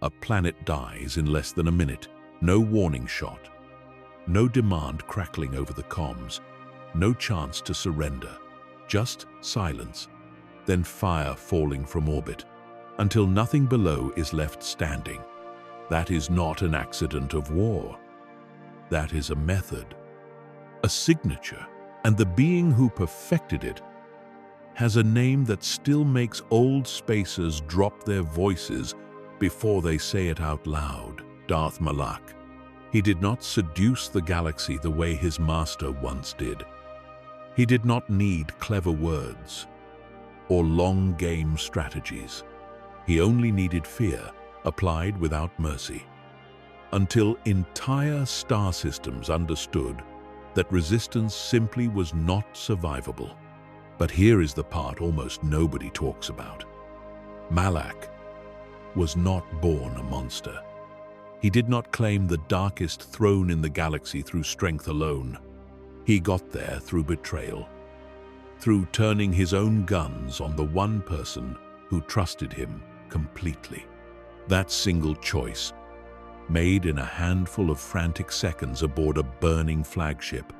A planet dies in less than a minute. No warning shot. No demand crackling over the comms. No chance to surrender. Just silence. Then fire falling from orbit, until nothing below is left standing. That is not an accident of war. That is a method, a signature, and the being who perfected it has a name that still makes old spacers drop their voices before they say it out loud: Darth Malak. He did not seduce the galaxy the way his master once did. He did not need clever words or long game strategies. He only needed fear, applied without mercy, until entire star systems understood that resistance simply was not survivable. But here is the part almost nobody talks about. Malak was not born a monster. He did not claim the darkest throne in the galaxy through strength alone. He got there through betrayal, through turning his own guns on the one person who trusted him completely. That single choice, made in a handful of frantic seconds aboard a burning flagship,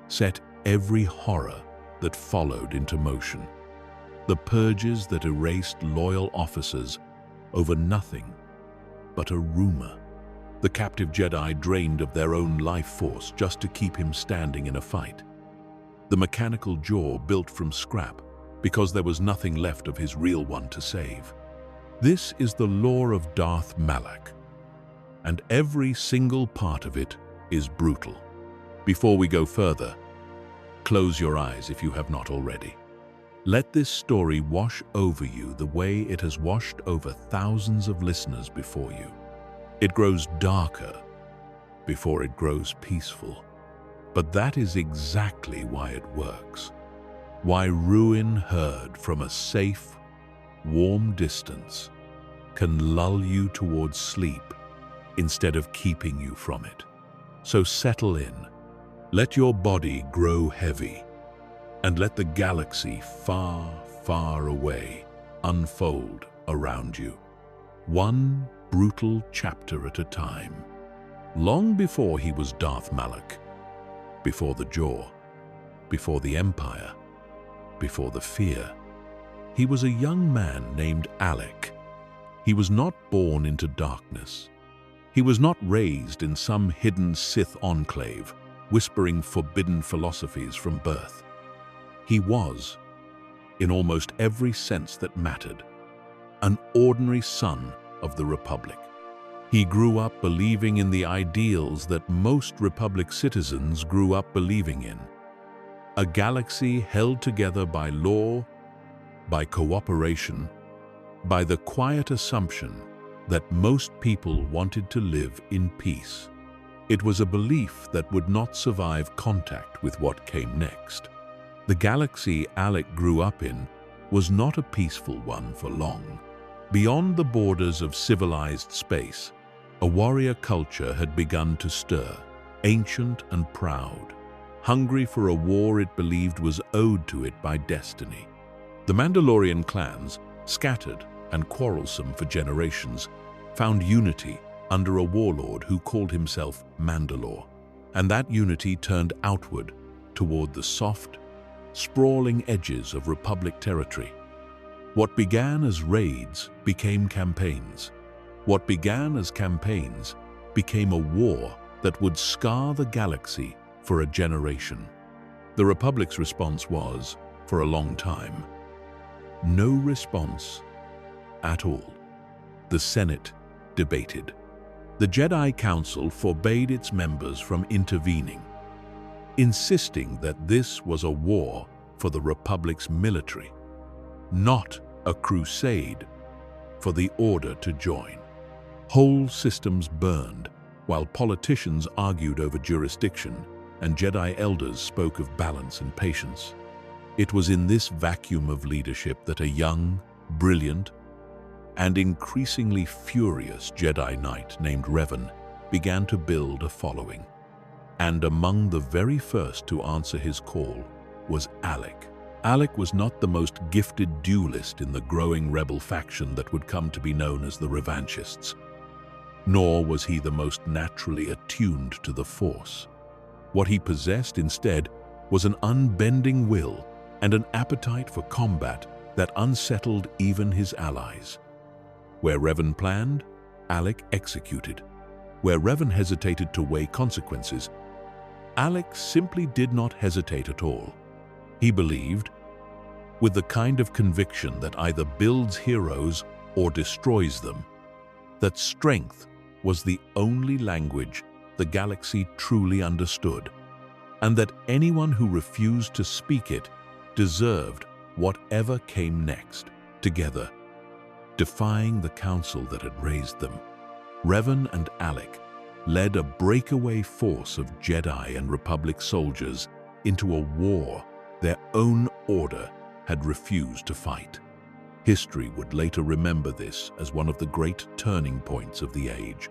set every horror that followed into motion. The purges that erased loyal officers over nothing but a rumor. The captive Jedi drained of their own life force just to keep him standing in a fight. The mechanical jaw built from scrap because there was nothing left of his real one to save. This is the lore of Darth Malak, and every single part of it is brutal. Before we go further, close your eyes if you have not already. Let this story wash over you the way it has washed over thousands of listeners before you. It grows darker before it grows peaceful. But that is exactly why it works. Why ruin heard from a safe, warm distance can lull you towards sleep instead of keeping you from it. So settle in. Let your body grow heavy, and let the galaxy far, far away unfold around you. One brutal chapter at a time. Long before he was Darth Malak, before the jaw, before the empire, before the fear, he was a young man named Alec. He was not born into darkness. He was not raised in some hidden Sith enclave, whispering forbidden philosophies from birth. He was, in almost every sense that mattered, an ordinary son of the Republic. He grew up believing in the ideals that most Republic citizens grew up believing in. A galaxy held together by law, by cooperation, by the quiet assumption that most people wanted to live in peace. It was a belief that would not survive contact with what came next. The galaxy Alec grew up in was not a peaceful one for long. Beyond the borders of civilized space, a warrior culture had begun to stir, ancient and proud, hungry for a war it believed was owed to it by destiny. The Mandalorian clans, scattered and quarrelsome for generations, found unity under a warlord who called himself Mandalore, and that unity turned outward toward the soft, sprawling edges of Republic territory. What began as raids became campaigns. What began as campaigns became a war that would scar the galaxy for a generation. The Republic's response was, for a long time, no response at all. The Senate debated. The Jedi Council forbade its members from intervening, insisting that this was a war for the Republic's military, not a crusade for the order to join. Whole systems burned, while politicians argued over jurisdiction and Jedi elders spoke of balance and patience. It was in this vacuum of leadership that a young, brilliant, and increasingly furious Jedi Knight named Revan began to build a following. And among the very first to answer his call was Alec. Alec was not the most gifted duelist in the growing rebel faction that would come to be known as the Revanchists. Nor was he the most naturally attuned to the Force. What he possessed instead was an unbending will and an appetite for combat that unsettled even his allies. Where Revan planned, Alec executed. Where Revan hesitated to weigh consequences, Alec simply did not hesitate at all. He believed, with the kind of conviction that either builds heroes or destroys them, that strength was the only language the galaxy truly understood, and that anyone who refused to speak it deserved whatever came next. Together, defying the council that had raised them, Revan and Alec led a breakaway force of Jedi and Republic soldiers into a war their own order had refused to fight. History would later remember this as one of the great turning points of the age,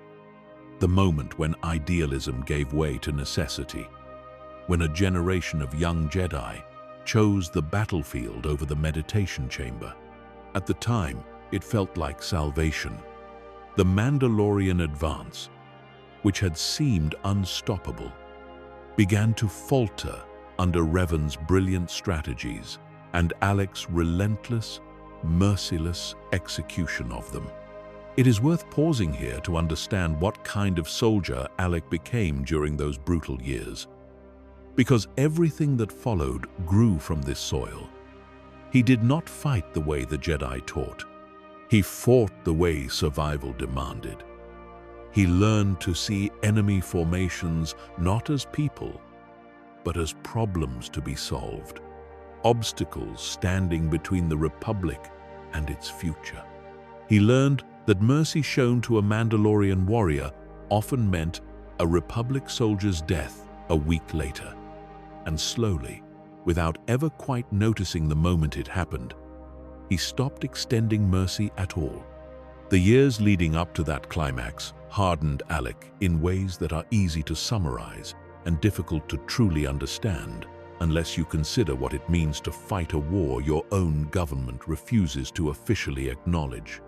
the moment when idealism gave way to necessity, when a generation of young Jedi chose the battlefield over the meditation chamber. At the time, it felt like salvation. The Mandalorian advance, which had seemed unstoppable, began to falter under Revan's brilliant strategies and Alec's relentless, merciless execution of them. It is worth pausing here to understand what kind of soldier Alec became during those brutal years, because everything that followed grew from this soil. He did not fight the way the Jedi taught. He fought the way survival demanded. He learned to see enemy formations not as people, but as problems to be solved, obstacles standing between the Republic and its future. He learned that mercy shown to a Mandalorian warrior often meant a Republic soldier's death a week later. And slowly, without ever quite noticing the moment it happened, he stopped extending mercy at all. The years leading up to that climax hardened Alec in ways that are easy to summarize and difficult to truly understand unless you consider what it means to fight a war your own government refuses to officially acknowledge.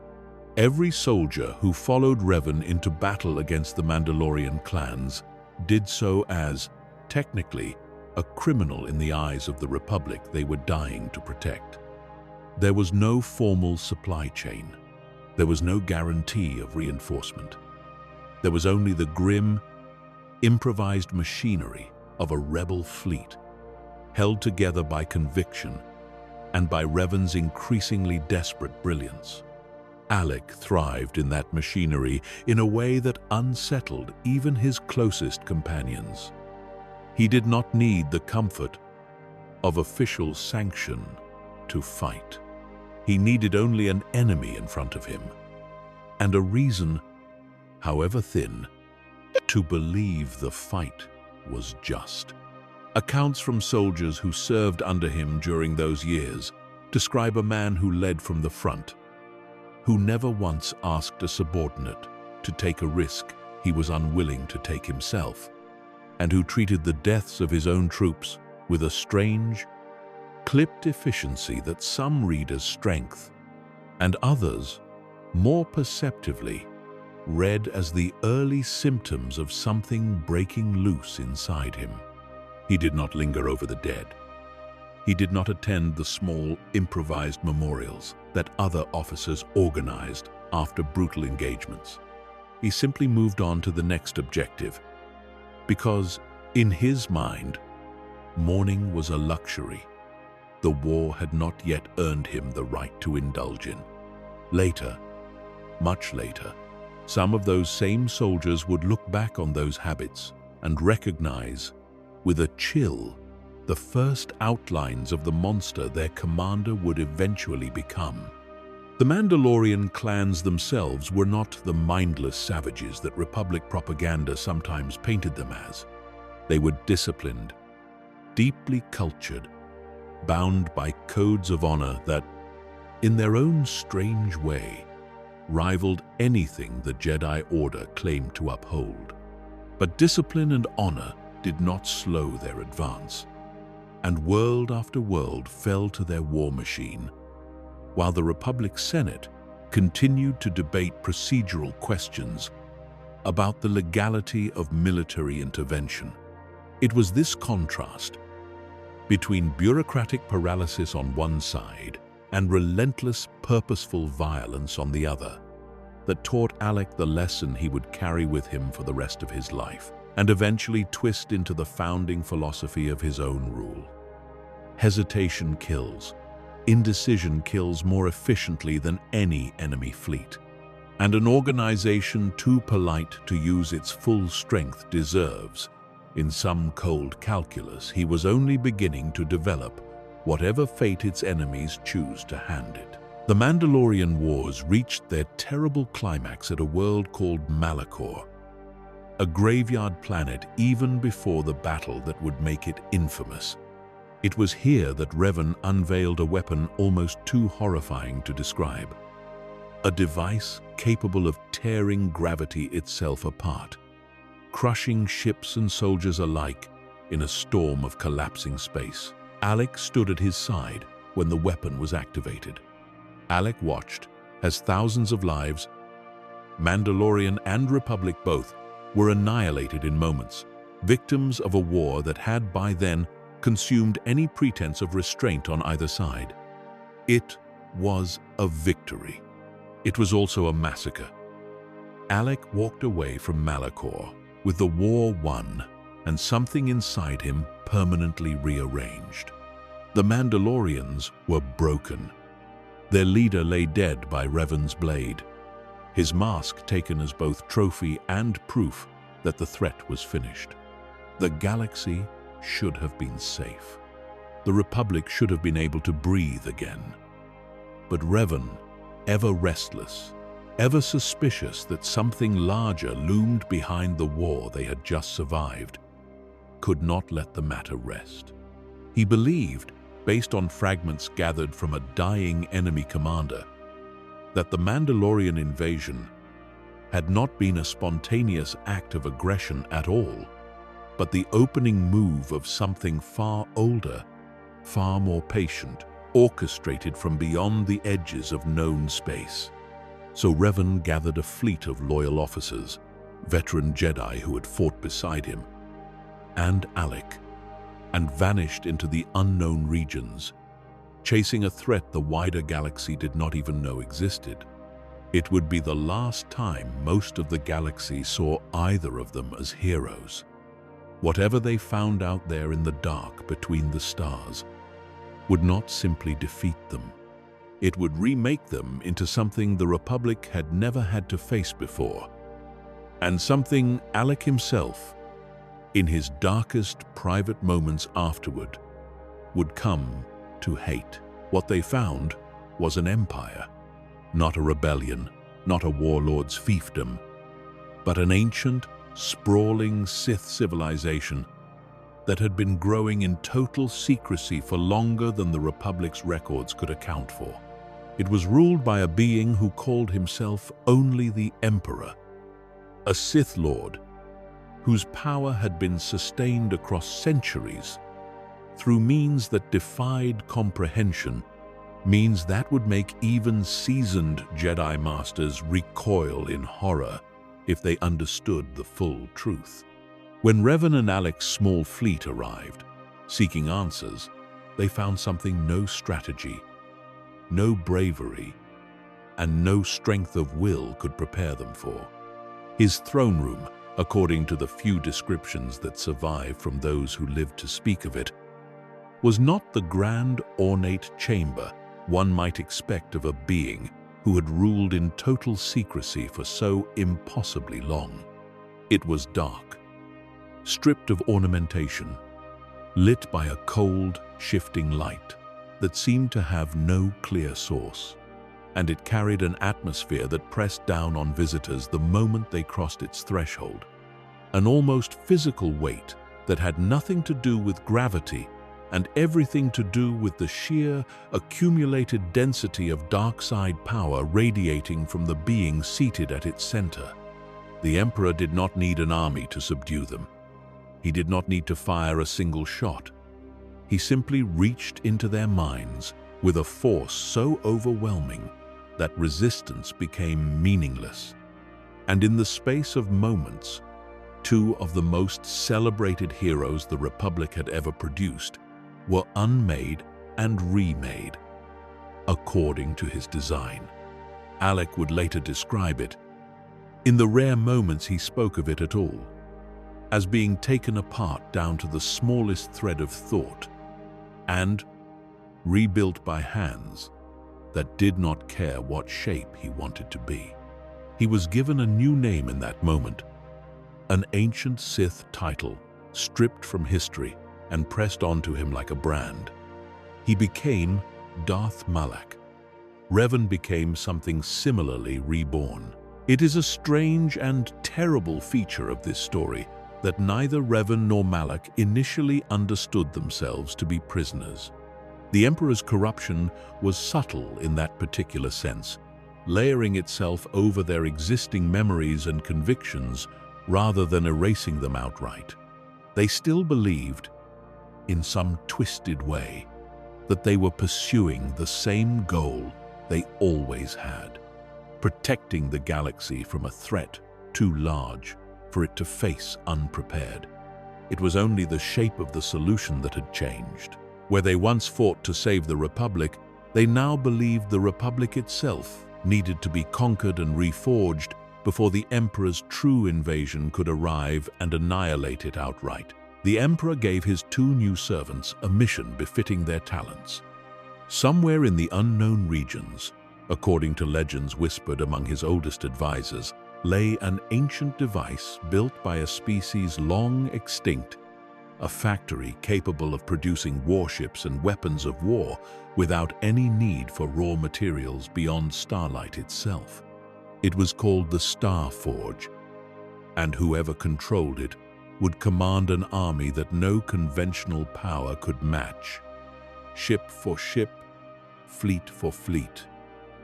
Every soldier who followed Revan into battle against the Mandalorian clans did so as, technically, a criminal in the eyes of the Republic they were dying to protect. There was no formal supply chain. There was no guarantee of reinforcement. There was only the grim, improvised machinery of a rebel fleet, held together by conviction and by Revan's increasingly desperate brilliance. Alec thrived in that machinery in a way that unsettled even his closest companions. He did not need the comfort of official sanction to fight. He needed only an enemy in front of him, and a reason, however thin, to believe the fight was just. Accounts from soldiers who served under him during those years describe a man who led from the front, who never once asked a subordinate to take a risk he was unwilling to take himself, and who treated the deaths of his own troops with a strange, clipped efficiency that some read as strength, and others, more perceptively, read as the early symptoms of something breaking loose inside him. He did not linger over the dead. He did not attend the small, improvised memorials that other officers organized after brutal engagements. He simply moved on to the next objective, because, in his mind, mourning was a luxury the war had not yet earned him the right to indulge in. Later, much later, some of those same soldiers would look back on those habits and recognize, with a chill, the first outlines of the monster their commander would eventually become. The Mandalorian clans themselves were not the mindless savages that Republic propaganda sometimes painted them as. They were disciplined, deeply cultured, bound by codes of honor that, in their own strange way, rivaled anything the Jedi Order claimed to uphold. But discipline and honor did not slow their advance, and world after world fell to their war machine, while the Republic Senate continued to debate procedural questions about the legality of military intervention. It was this contrast between bureaucratic paralysis on one side and relentless, purposeful violence on the other that taught Alec the lesson he would carry with him for the rest of his life, and eventually twist into the founding philosophy of his own rule. Hesitation kills. Indecision kills more efficiently than any enemy fleet. And an organization too polite to use its full strength deserves, in some cold calculus, he was only beginning to develop whatever fate its enemies choose to hand it. The Mandalorian Wars reached their terrible climax at a world called Malak, a graveyard planet even before the battle that would make it infamous. It was here that Revan unveiled a weapon almost too horrifying to describe. A device capable of tearing gravity itself apart, crushing ships and soldiers alike in a storm of collapsing space. Alec stood at his side when the weapon was activated. Alec watched as thousands of lives, Mandalorian and Republic both, were annihilated in moments, victims of a war that had by then consumed any pretense of restraint on either side. It was a victory. It was also a massacre. Alec walked away from Malak with the war won and something inside him permanently rearranged. The Mandalorians were broken. Their leader lay dead by Revan's blade, his mask taken as both trophy and proof that the threat was finished. The galaxy should have been safe. The Republic should have been able to breathe again. But Revan, ever restless, ever suspicious that something larger loomed behind the war they had just survived, could not let the matter rest. He believed, based on fragments gathered from a dying enemy commander, that the Mandalorian invasion had not been a spontaneous act of aggression at all, but the opening move of something far older, far more patient, orchestrated from beyond the edges of known space. So Revan gathered a fleet of loyal officers, veteran Jedi who had fought beside him, and Alec, and vanished into the unknown regions, chasing a threat the wider galaxy did not even know existed. It would be the last time most of the galaxy saw either of them as heroes. Whatever they found out there in the dark between the stars would not simply defeat them. It would remake them into something the Republic had never had to face before, and something Alec himself, in his darkest private moments afterward, would come to hate. What they found was an empire, not a rebellion, not a warlord's fiefdom, but an ancient, sprawling Sith civilization that had been growing in total secrecy for longer than the Republic's records could account for. It was ruled by a being who called himself only the Emperor, a Sith Lord whose power had been sustained across centuries through means that defied comprehension, means that would make even seasoned Jedi Masters recoil in horror if they understood the full truth. When Revan and Alec's small fleet arrived, seeking answers, they found something no strategy, no bravery, and no strength of will could prepare them for. His throne room, according to the few descriptions that survive from those who lived to speak of it, was not the grand, ornate chamber one might expect of a being who had ruled in total secrecy for so impossibly long. It was dark, stripped of ornamentation, lit by a cold, shifting light that seemed to have no clear source, and it carried an atmosphere that pressed down on visitors the moment they crossed its threshold, an almost physical weight that had nothing to do with gravity and everything to do with the sheer, accumulated density of dark side power radiating from the being seated at its center. The Emperor did not need an army to subdue them. He did not need to fire a single shot. He simply reached into their minds with a force so overwhelming that resistance became meaningless. And in the space of moments, two of the most celebrated heroes the Republic had ever produced were unmade and remade, according to his design. Malak would later describe it, in the rare moments he spoke of it at all, as being taken apart down to the smallest thread of thought and rebuilt by hands that did not care what shape he wanted to be. He was given a new name in that moment, an ancient Sith title stripped from history and pressed onto him like a brand. He became Darth Malak. Revan became something similarly reborn. It is a strange and terrible feature of this story that neither Revan nor Malak initially understood themselves to be prisoners. The Emperor's corruption was subtle in that particular sense, layering itself over their existing memories and convictions rather than erasing them outright. They still believed, in some twisted way, that they were pursuing the same goal they always had, protecting the galaxy from a threat too large for it to face unprepared. It was only the shape of the solution that had changed. Where they once fought to save the Republic, they now believed the Republic itself needed to be conquered and reforged before the Emperor's true invasion could arrive and annihilate it outright. The Emperor gave his two new servants a mission befitting their talents. Somewhere in the unknown regions, according to legends whispered among his oldest advisors, lay an ancient device built by a species long extinct, a factory capable of producing warships and weapons of war without any need for raw materials beyond starlight itself. It was called the Star Forge, and whoever controlled it would command an army that no conventional power could match. Ship for ship, fleet for fleet.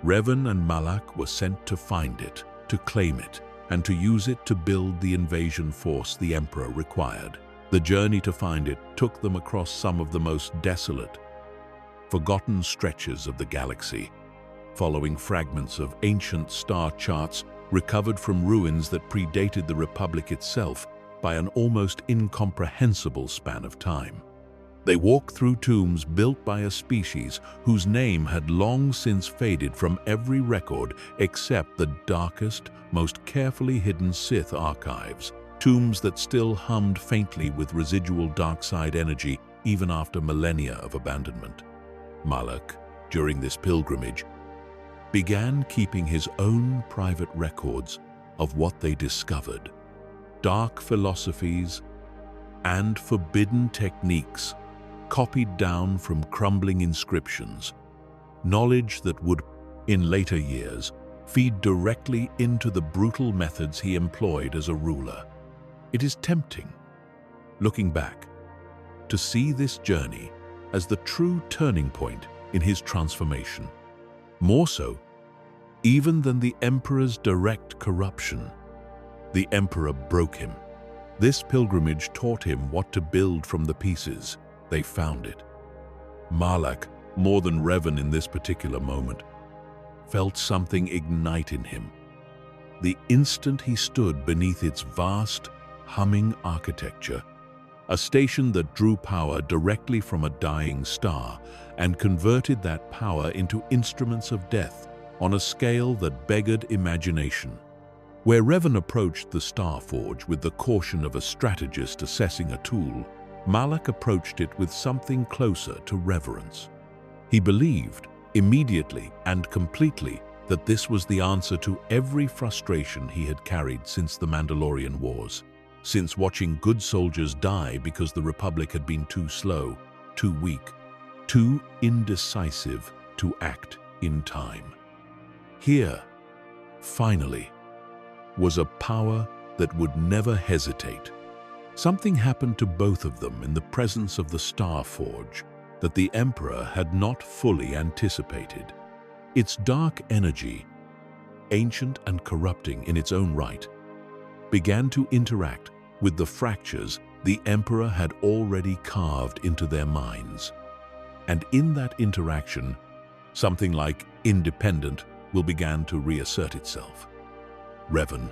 Revan and Malak were sent to find it, to claim it, and to use it to build the invasion force the Emperor required. The journey to find it took them across some of the most desolate, forgotten stretches of the galaxy, following fragments of ancient star charts recovered from ruins that predated the Republic itself by an almost incomprehensible span of time. They walked through tombs built by a species whose name had long since faded from every record except the darkest, most carefully hidden Sith archives, tombs that still hummed faintly with residual dark side energy even after millennia of abandonment. Malak, during this pilgrimage, began keeping his own private records of what they discovered, dark philosophies and forbidden techniques copied down from crumbling inscriptions, knowledge that would, in later years, feed directly into the brutal methods he employed as a ruler. It is tempting, looking back, to see this journey as the true turning point in his transformation. More so, even than the Emperor's direct corruption. The Emperor broke him. This pilgrimage taught him what to build from the pieces. They found it. Malak, more than Revan in this particular moment, felt something ignite in him. The instant he stood beneath its vast, humming architecture, a station that drew power directly from a dying star and converted that power into instruments of death on a scale that beggared imagination. Where Revan approached the Star Forge with the caution of a strategist assessing a tool, Malak approached it with something closer to reverence. He believed, immediately and completely, that this was the answer to every frustration he had carried since the Mandalorian Wars, since watching good soldiers die because the Republic had been too slow, too weak, too indecisive to act in time. Here, finally, was a power that would never hesitate. Something happened to both of them in the presence of the Star Forge that the Emperor had not fully anticipated. Its dark energy, ancient and corrupting in its own right, began to interact with the fractures the Emperor had already carved into their minds. And in that interaction, something like independent will began to reassert itself. Revan,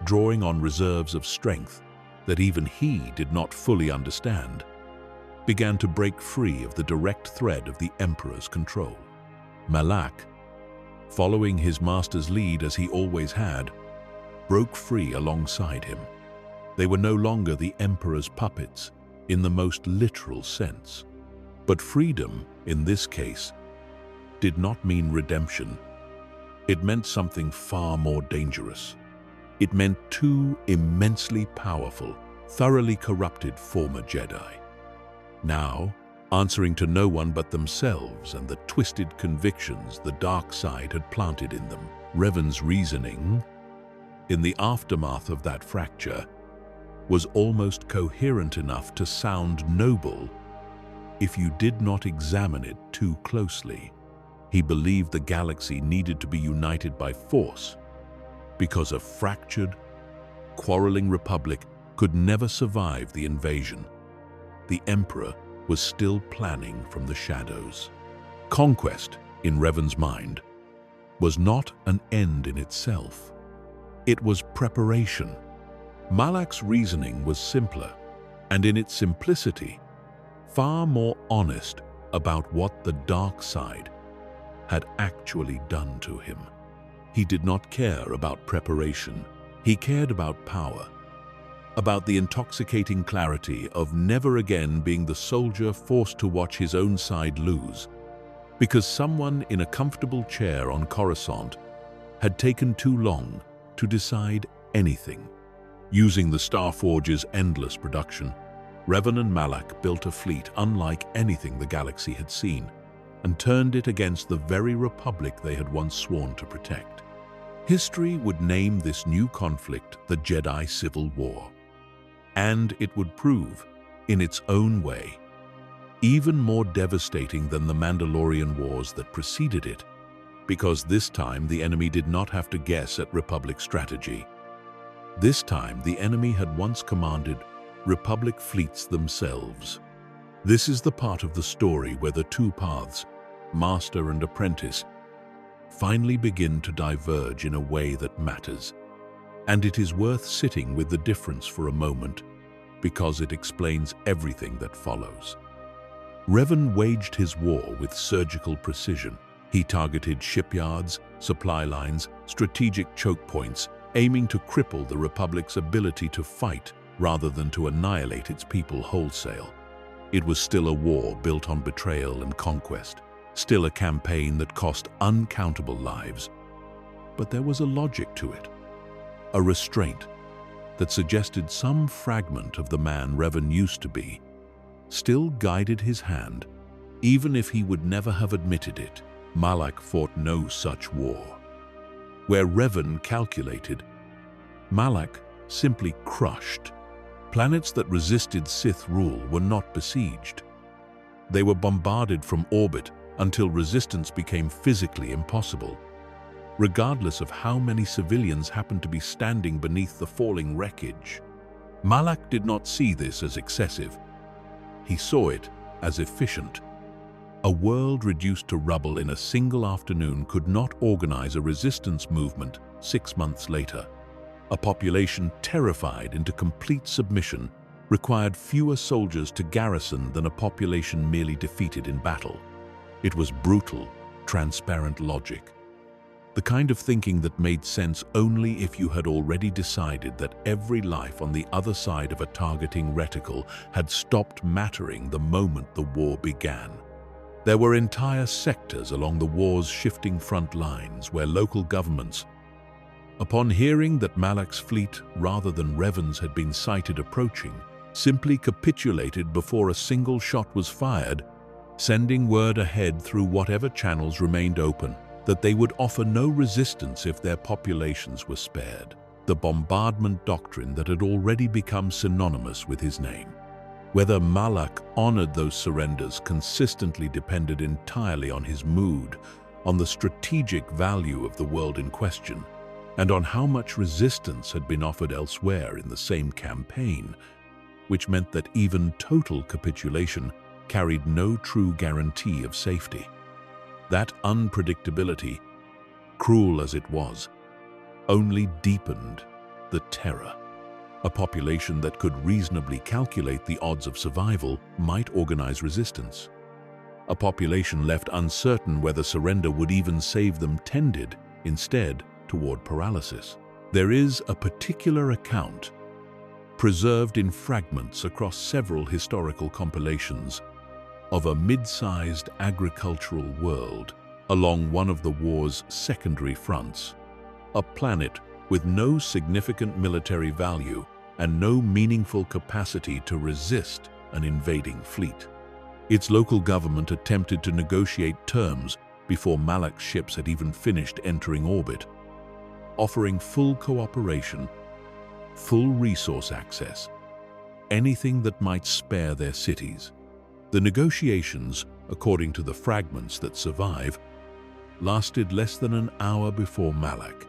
drawing on reserves of strength that even he did not fully understand, began to break free of the direct thread of the Emperor's control. Malak, following his master's lead as he always had, broke free alongside him. They were no longer the Emperor's puppets in the most literal sense. But freedom, in this case, did not mean redemption. It meant something far more dangerous. It meant two immensely powerful, thoroughly corrupted former Jedi, now answering to no one but themselves and the twisted convictions the dark side had planted in them. Revan's reasoning, in the aftermath of that fracture, was almost coherent enough to sound noble if you did not examine it too closely. He believed the galaxy needed to be united by force, because a fractured, quarreling republic could never survive the invasion. The Emperor was still planning from the shadows. Conquest, in Revan's mind, was not an end in itself. It was preparation. Malak's reasoning was simpler, and in its simplicity, far more honest about what the dark side had actually done to him. He did not care about preparation. He cared about power, about the intoxicating clarity of never again being the soldier forced to watch his own side lose, because someone in a comfortable chair on Coruscant had taken too long to decide anything. Using the Starforge's endless production, Revan and Malak built a fleet unlike anything the galaxy had seen, and turned it against the very republic they had once sworn to protect. History would name this new conflict the Jedi Civil War, and it would prove, in its own way, even more devastating than the Mandalorian Wars that preceded it, because this time the enemy did not have to guess at Republic strategy. This time the enemy had once commanded Republic fleets themselves. This is the part of the story where the two paths, master and apprentice, finally begin to diverge in a way that matters. And it is worth sitting with the difference for a moment, because it explains everything that follows. Revan waged his war with surgical precision. He targeted shipyards, supply lines, strategic choke points, aiming to cripple the Republic's ability to fight rather than to annihilate its people wholesale. It was still a war built on betrayal and conquest, still a campaign that cost uncountable lives. But there was a logic to it, a restraint that suggested some fragment of the man Revan used to be still guided his hand, even if he would never have admitted it. Malak fought no such war. Where Revan calculated, Malak simply crushed. Planets that resisted Sith rule were not besieged. They were bombarded from orbit until resistance became physically impossible, regardless of how many civilians happened to be standing beneath the falling wreckage. Malak did not see this as excessive. He saw it as efficient. A world reduced to rubble in a single afternoon could not organize a resistance movement 6 months later. A population terrified into complete submission required fewer soldiers to garrison than a population merely defeated in battle. It was brutal, transparent logic. The kind of thinking that made sense only if you had already decided that every life on the other side of a targeting reticle had stopped mattering the moment the war began. There were entire sectors along the war's shifting front lines where local governments, upon hearing that Malak's fleet rather than Revan's had been sighted approaching, simply capitulated before a single shot was fired, sending word ahead through whatever channels remained open that they would offer no resistance if their populations were spared. The bombardment doctrine that had already become synonymous with his name. Whether Malak honored those surrenders consistently depended entirely on his mood, on the strategic value of the world in question, and on how much resistance had been offered elsewhere in the same campaign, which meant that even total capitulation carried no true guarantee of safety. That unpredictability, cruel as it was, only deepened the terror. A population that could reasonably calculate the odds of survival might organize resistance. A population left uncertain whether surrender would even save them tended, instead, toward paralysis. There is a particular account, preserved in fragments across several historical compilations, of a mid-sized agricultural world along one of the war's secondary fronts, a planet with no significant military value and no meaningful capacity to resist an invading fleet. Its local government attempted to negotiate terms before Malak's ships had even finished entering orbit, offering full cooperation, full resource access, anything that might spare their cities. The negotiations, according to the fragments that survive, lasted less than an hour before Malak,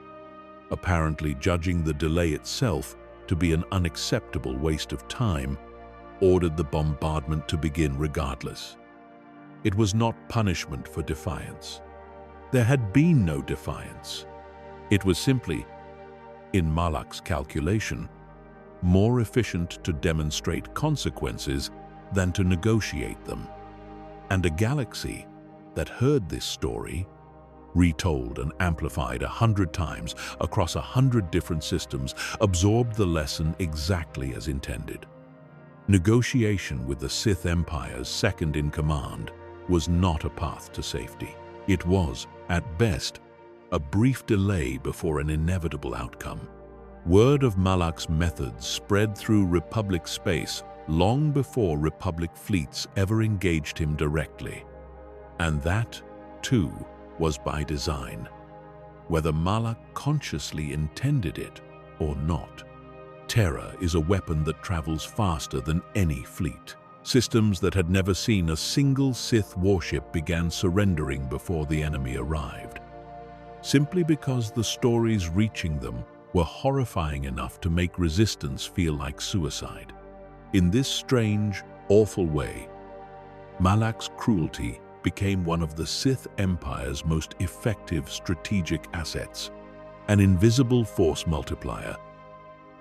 apparently judging the delay itself to be an unacceptable waste of time, ordered the bombardment to begin regardless. It was not punishment for defiance. There had been no defiance. It was simply, in Malak's calculation, more efficient to demonstrate consequences than to negotiate them. And a galaxy that heard this story, retold and amplified 100 times across 100 different systems, absorbed the lesson exactly as intended. Negotiation with the Sith Empire's second-in-command was not a path to safety. It was, at best, a brief delay before an inevitable outcome. Word of Malak's methods spread through Republic space long before Republic fleets ever engaged him directly. And that, too, was by design, whether Malak consciously intended it or not. Terror is a weapon that travels faster than any fleet. Systems that had never seen a single Sith warship began surrendering before the enemy arrived, simply because the stories reaching them were horrifying enough to make resistance feel like suicide. In this strange, awful way, Malak's cruelty became one of the Sith Empire's most effective strategic assets, an invisible force multiplier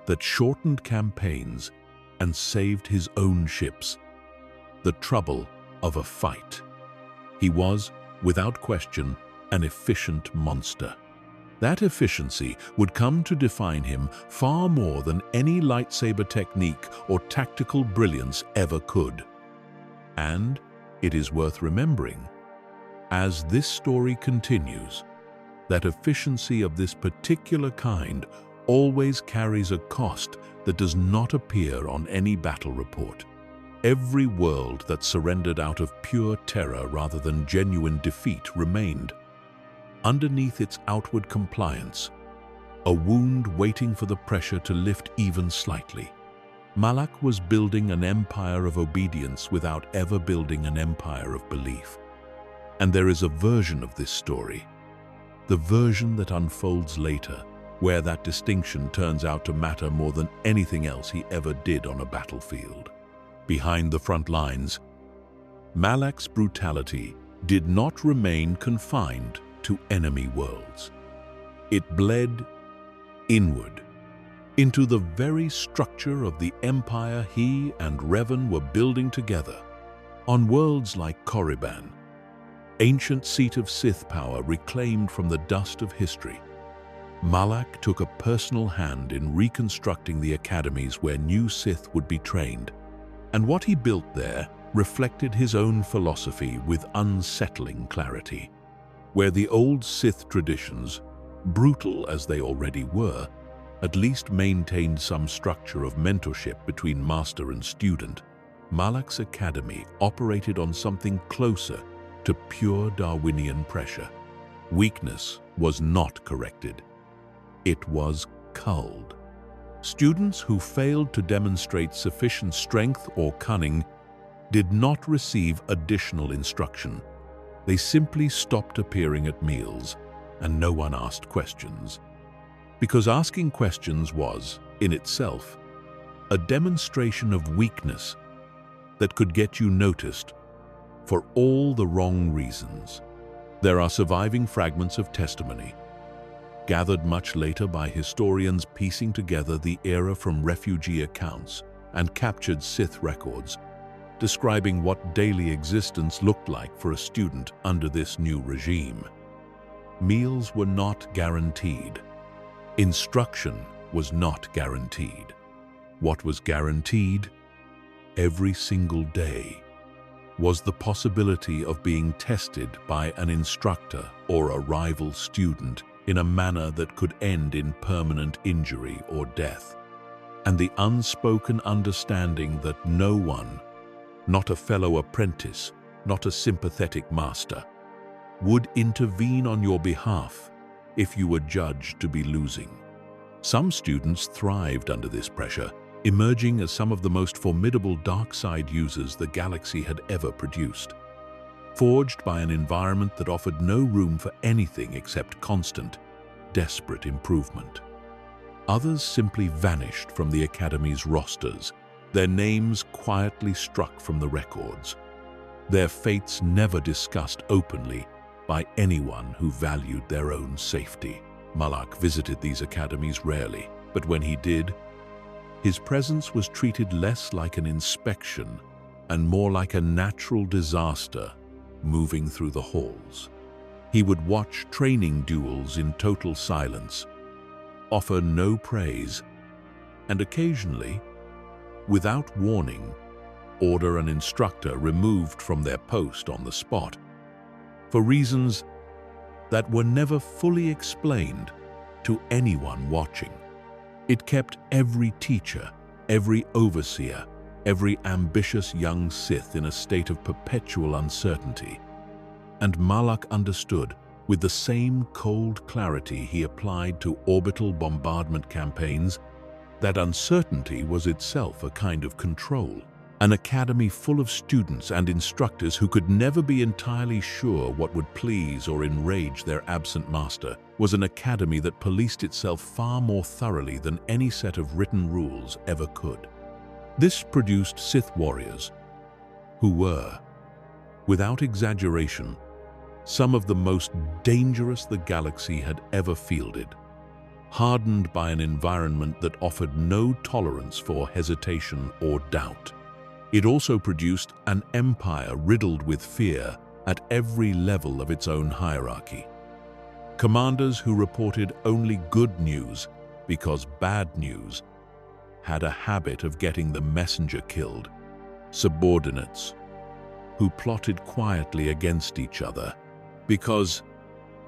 that shortened campaigns and saved his own ships the trouble of a fight. He was, without question, an efficient monster. That efficiency would come to define him far more than any lightsaber technique or tactical brilliance ever could. And it is worth remembering, as this story continues, that efficiency of this particular kind always carries a cost that does not appear on any battle report. Every world that surrendered out of pure terror rather than genuine defeat remained, underneath its outward compliance, a wound waiting for the pressure to lift even slightly. Malak was building an empire of obedience without ever building an empire of belief. And there is a version of this story, the version that unfolds later, where that distinction turns out to matter more than anything else he ever did on a battlefield. Behind the front lines, Malak's brutality did not remain confined to enemy worlds. It bled inward into the very structure of the empire he and Revan were building together. On worlds like Korriban, ancient seat of Sith power reclaimed from the dust of history, Malak took a personal hand in reconstructing the academies where new Sith would be trained, and what he built there reflected his own philosophy with unsettling clarity. Where the old Sith traditions, brutal as they already were, at least maintained some structure of mentorship between master and student, Malak's academy operated on something closer to pure Darwinian pressure. Weakness was not corrected. It was culled. Students who failed to demonstrate sufficient strength or cunning did not receive additional instruction. They simply stopped appearing at meals, and no one asked questions. Because asking questions was, in itself, a demonstration of weakness that could get you noticed for all the wrong reasons. There are surviving fragments of testimony, gathered much later by historians piecing together the era from refugee accounts and captured Sith records, describing what daily existence looked like for a student under this new regime. Meals were not guaranteed. Instruction was not guaranteed. What was guaranteed, every single day, was the possibility of being tested by an instructor or a rival student in a manner that could end in permanent injury or death, and the unspoken understanding that no one, not a fellow apprentice, not a sympathetic master, would intervene on your behalf if you were judged to be losing. Some students thrived under this pressure, emerging as some of the most formidable dark side users the galaxy had ever produced, forged by an environment that offered no room for anything except constant, desperate improvement. Others simply vanished from the Academy's rosters, their names quietly struck from the records, their fates never discussed openly by anyone who valued their own safety. Malak visited these academies rarely, but when he did, his presence was treated less like an inspection and more like a natural disaster moving through the halls. He would watch training duels in total silence, offer no praise, and occasionally, without warning, order an instructor removed from their post on the spot, for reasons that were never fully explained to anyone watching. It kept every teacher, every overseer, every ambitious young Sith in a state of perpetual uncertainty. And Malak understood, with the same cold clarity he applied to orbital bombardment campaigns, that uncertainty was itself a kind of control. An academy full of students and instructors who could never be entirely sure what would please or enrage their absent master was an academy that policed itself far more thoroughly than any set of written rules ever could. This produced Sith warriors who were, without exaggeration, some of the most dangerous the galaxy had ever fielded, hardened by an environment that offered no tolerance for hesitation or doubt. It also produced an empire riddled with fear at every level of its own hierarchy. Commanders who reported only good news because bad news had a habit of getting the messenger killed. Subordinates who plotted quietly against each other because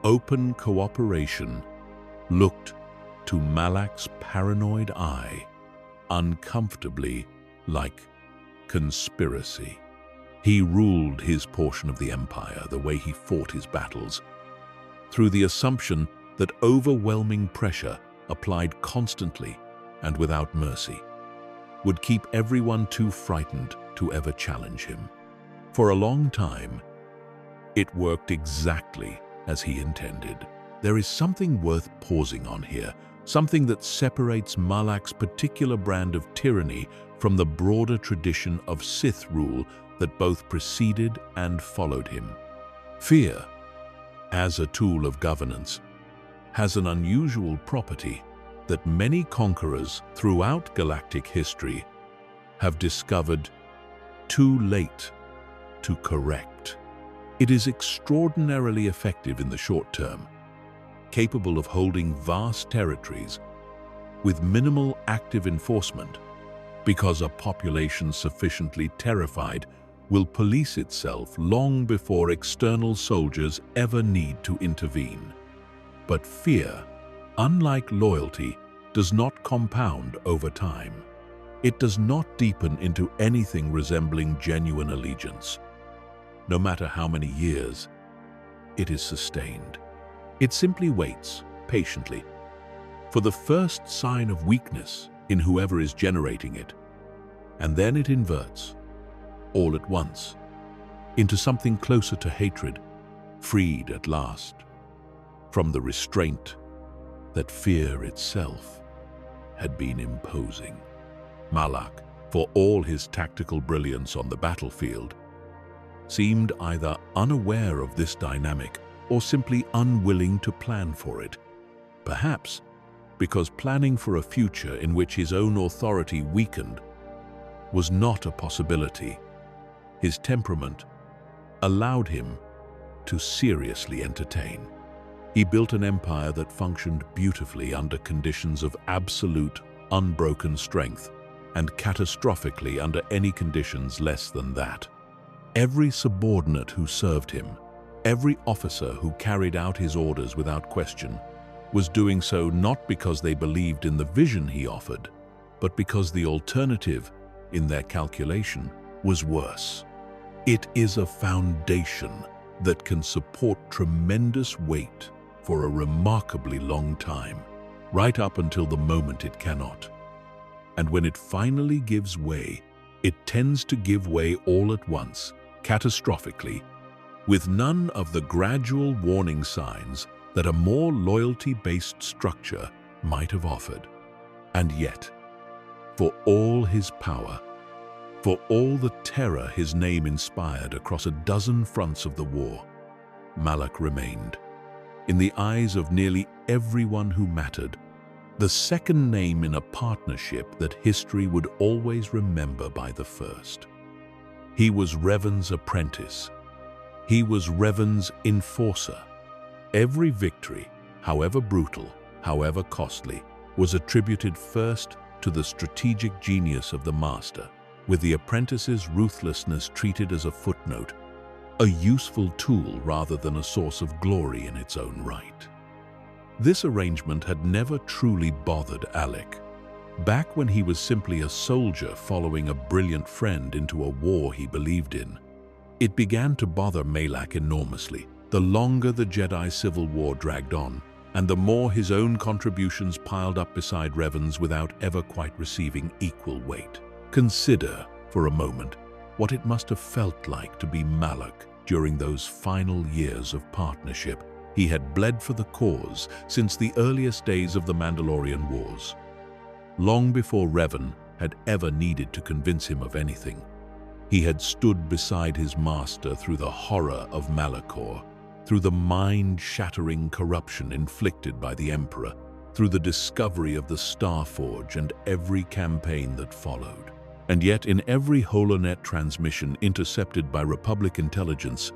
open cooperation looked, to Malak's paranoid eye, uncomfortably like conspiracy. He ruled his portion of the empire the way he fought his battles, through the assumption that overwhelming pressure applied constantly and without mercy would keep everyone too frightened to ever challenge him. For a long time, it worked exactly as he intended. There is something worth pausing on here, something that separates Malak's particular brand of tyranny from the broader tradition of Sith rule that both preceded and followed him. Fear, as a tool of governance, has an unusual property that many conquerors throughout galactic history have discovered too late to correct. It is extraordinarily effective in the short term, capable of holding vast territories with minimal active enforcement, because a population sufficiently terrified will police itself long before external soldiers ever need to intervene. But fear, unlike loyalty, does not compound over time. It does not deepen into anything resembling genuine allegiance. No matter how many years it is sustained, it simply waits patiently for the first sign of weakness in whoever is generating it, and then it inverts, all at once, into something closer to hatred, freed at last from the restraint that fear itself had been imposing. Malak, for all his tactical brilliance on the battlefield, seemed either unaware of this dynamic or simply unwilling to plan for it. Perhaps because planning for a future in which his own authority weakened was not a possibility. His temperament allowed him to seriously entertain. He built an empire that functioned beautifully under conditions of absolute, unbroken strength, and catastrophically under any conditions less than that. Every subordinate who served him, every officer who carried out his orders without question, was doing so not because they believed in the vision he offered, but because the alternative, in their calculation, was worse. It is a foundation that can support tremendous weight for a remarkably long time, right up until the moment it cannot. And when it finally gives way, it tends to give way all at once, catastrophically, with none of the gradual warning signs that a more loyalty-based structure might have offered. And yet, for all his power, for all the terror his name inspired across a dozen fronts of the war, Malak remained, in the eyes of nearly everyone who mattered, the second name in a partnership that history would always remember by the first. He was Revan's apprentice. He was Revan's enforcer. Every victory, however brutal, however costly, was attributed first to the strategic genius of the master, with the apprentice's ruthlessness treated as a footnote, a useful tool rather than a source of glory in its own right. This arrangement had never truly bothered Alec. Back when he was simply a soldier following a brilliant friend into a war he believed in, it began to bother Malak enormously. The longer the Jedi Civil War dragged on, and the more his own contributions piled up beside Revan's without ever quite receiving equal weight. Consider, for a moment, what it must have felt like to be Malak during those final years of partnership. He had bled for the cause since the earliest days of the Mandalorian Wars, long before Revan had ever needed to convince him of anything. He had stood beside his master through the horror of Malachor, through the mind-shattering corruption inflicted by the Emperor, through the discovery of the Starforge and every campaign that followed. And yet in every holonet transmission intercepted by Republic intelligence,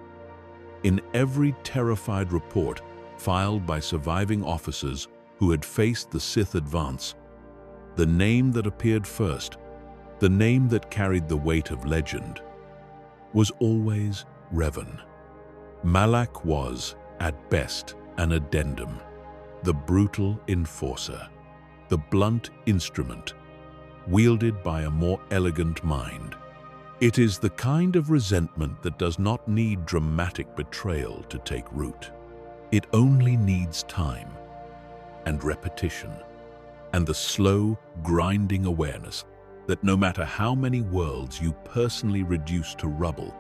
in every terrified report filed by surviving officers who had faced the Sith advance, the name that appeared first, the name that carried the weight of legend, was always Revan. Malak was, at best, an addendum, the brutal enforcer, the blunt instrument, wielded by a more elegant mind. It is the kind of resentment that does not need dramatic betrayal to take root. It only needs time and repetition and the slow, grinding awareness that no matter how many worlds you personally reduce to rubble,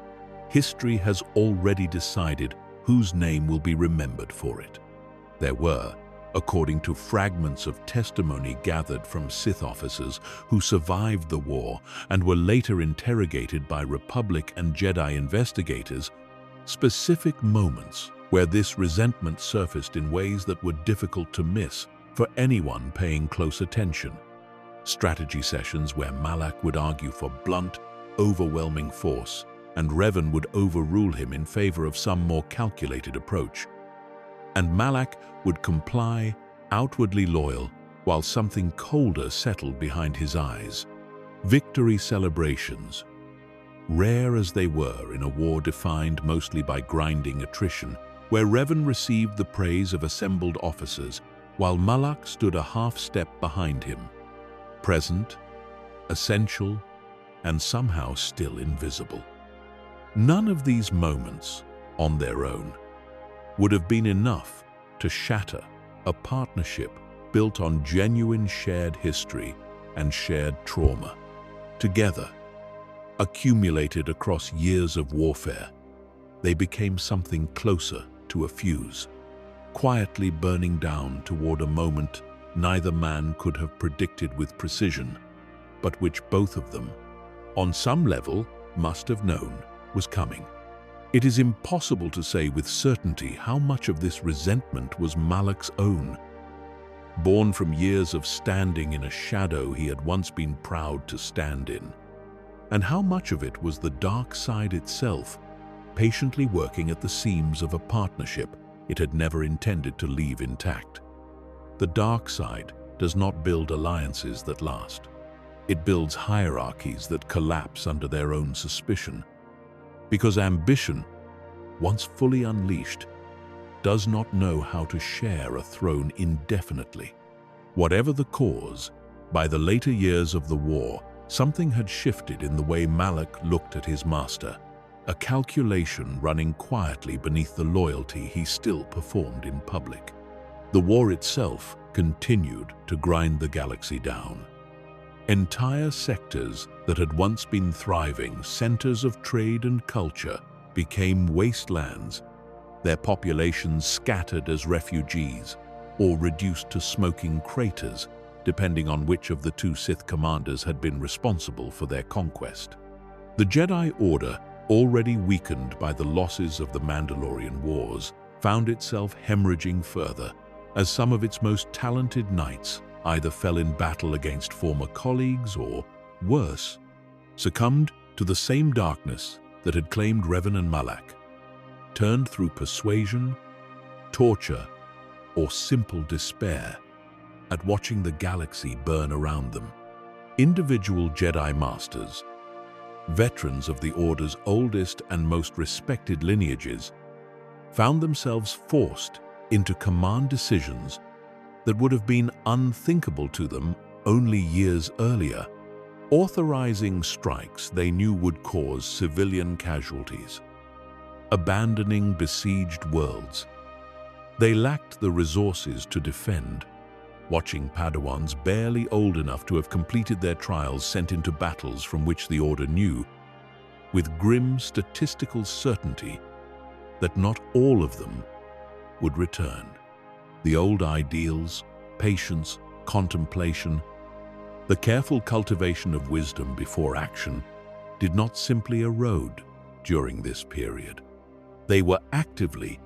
history has already decided whose name will be remembered for it. There were, according to fragments of testimony gathered from Sith officers who survived the war and were later interrogated by Republic and Jedi investigators, specific moments where this resentment surfaced in ways that were difficult to miss for anyone paying close attention. Strategy sessions where Malak would argue for blunt, overwhelming force, and Revan would overrule him in favor of some more calculated approach. And Malak would comply, outwardly loyal, while something colder settled behind his eyes. Victory celebrations, rare as they were in a war defined mostly by grinding attrition, where Revan received the praise of assembled officers, while Malak stood a half-step behind him, present, essential, and somehow still invisible. None of these moments, on their own, would have been enough to shatter a partnership built on genuine shared history and shared trauma. Together, accumulated across years of warfare, they became something closer to a fuse, quietly burning down toward a moment neither man could have predicted with precision, but which both of them, on some level, must have known was coming. It is impossible to say with certainty how much of this resentment was Malak's own, born from years of standing in a shadow he had once been proud to stand in. And how much of it was the dark side itself, patiently working at the seams of a partnership it had never intended to leave intact? The dark side does not build alliances that last. It builds hierarchies that collapse under their own suspicion. Because ambition, once fully unleashed, does not know how to share a throne indefinitely. Whatever the cause, by the later years of the war, something had shifted in the way Malak looked at his master, a calculation running quietly beneath the loyalty he still performed in public. The war itself continued to grind the galaxy down. Entire sectors that had once been thriving centers of trade and culture became wastelands, their populations scattered as refugees or reduced to smoking craters, depending on which of the two Sith commanders had been responsible for their conquest. The Jedi Order, already weakened by the losses of the Mandalorian Wars, found itself hemorrhaging further, as some of its most talented knights either fell in battle against former colleagues or, worse, succumbed to the same darkness that had claimed Revan and Malak, turned through persuasion, torture, or simple despair at watching the galaxy burn around them. Individual Jedi Masters, veterans of the Order's oldest and most respected lineages, found themselves forced into command decisions that would have been unthinkable to them only years earlier, authorizing strikes they knew would cause civilian casualties, abandoning besieged worlds. They lacked the resources to defend, watching Padawans barely old enough to have completed their trials sent into battles from which the Order knew, with grim statistical certainty, that not all of them would return. The old ideals, patience, contemplation, the careful cultivation of wisdom before action did not simply erode during this period. They were actively,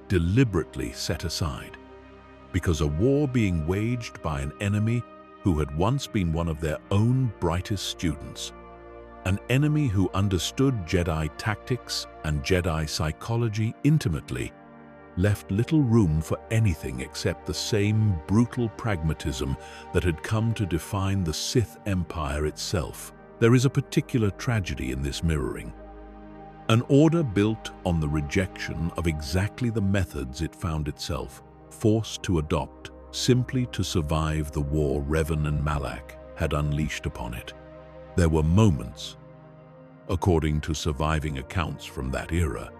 deliberately set aside, because a war being waged by an enemy who had once been one of their own brightest students, an enemy who understood Jedi tactics and Jedi psychology intimately, left little room for anything except the same brutal pragmatism that had come to define the Sith Empire itself. There is a particular tragedy in this mirroring. An order built on the rejection of exactly the methods it found itself forced to adopt simply to survive the war Revan and Malak had unleashed upon it. There were moments, according to surviving accounts from that era,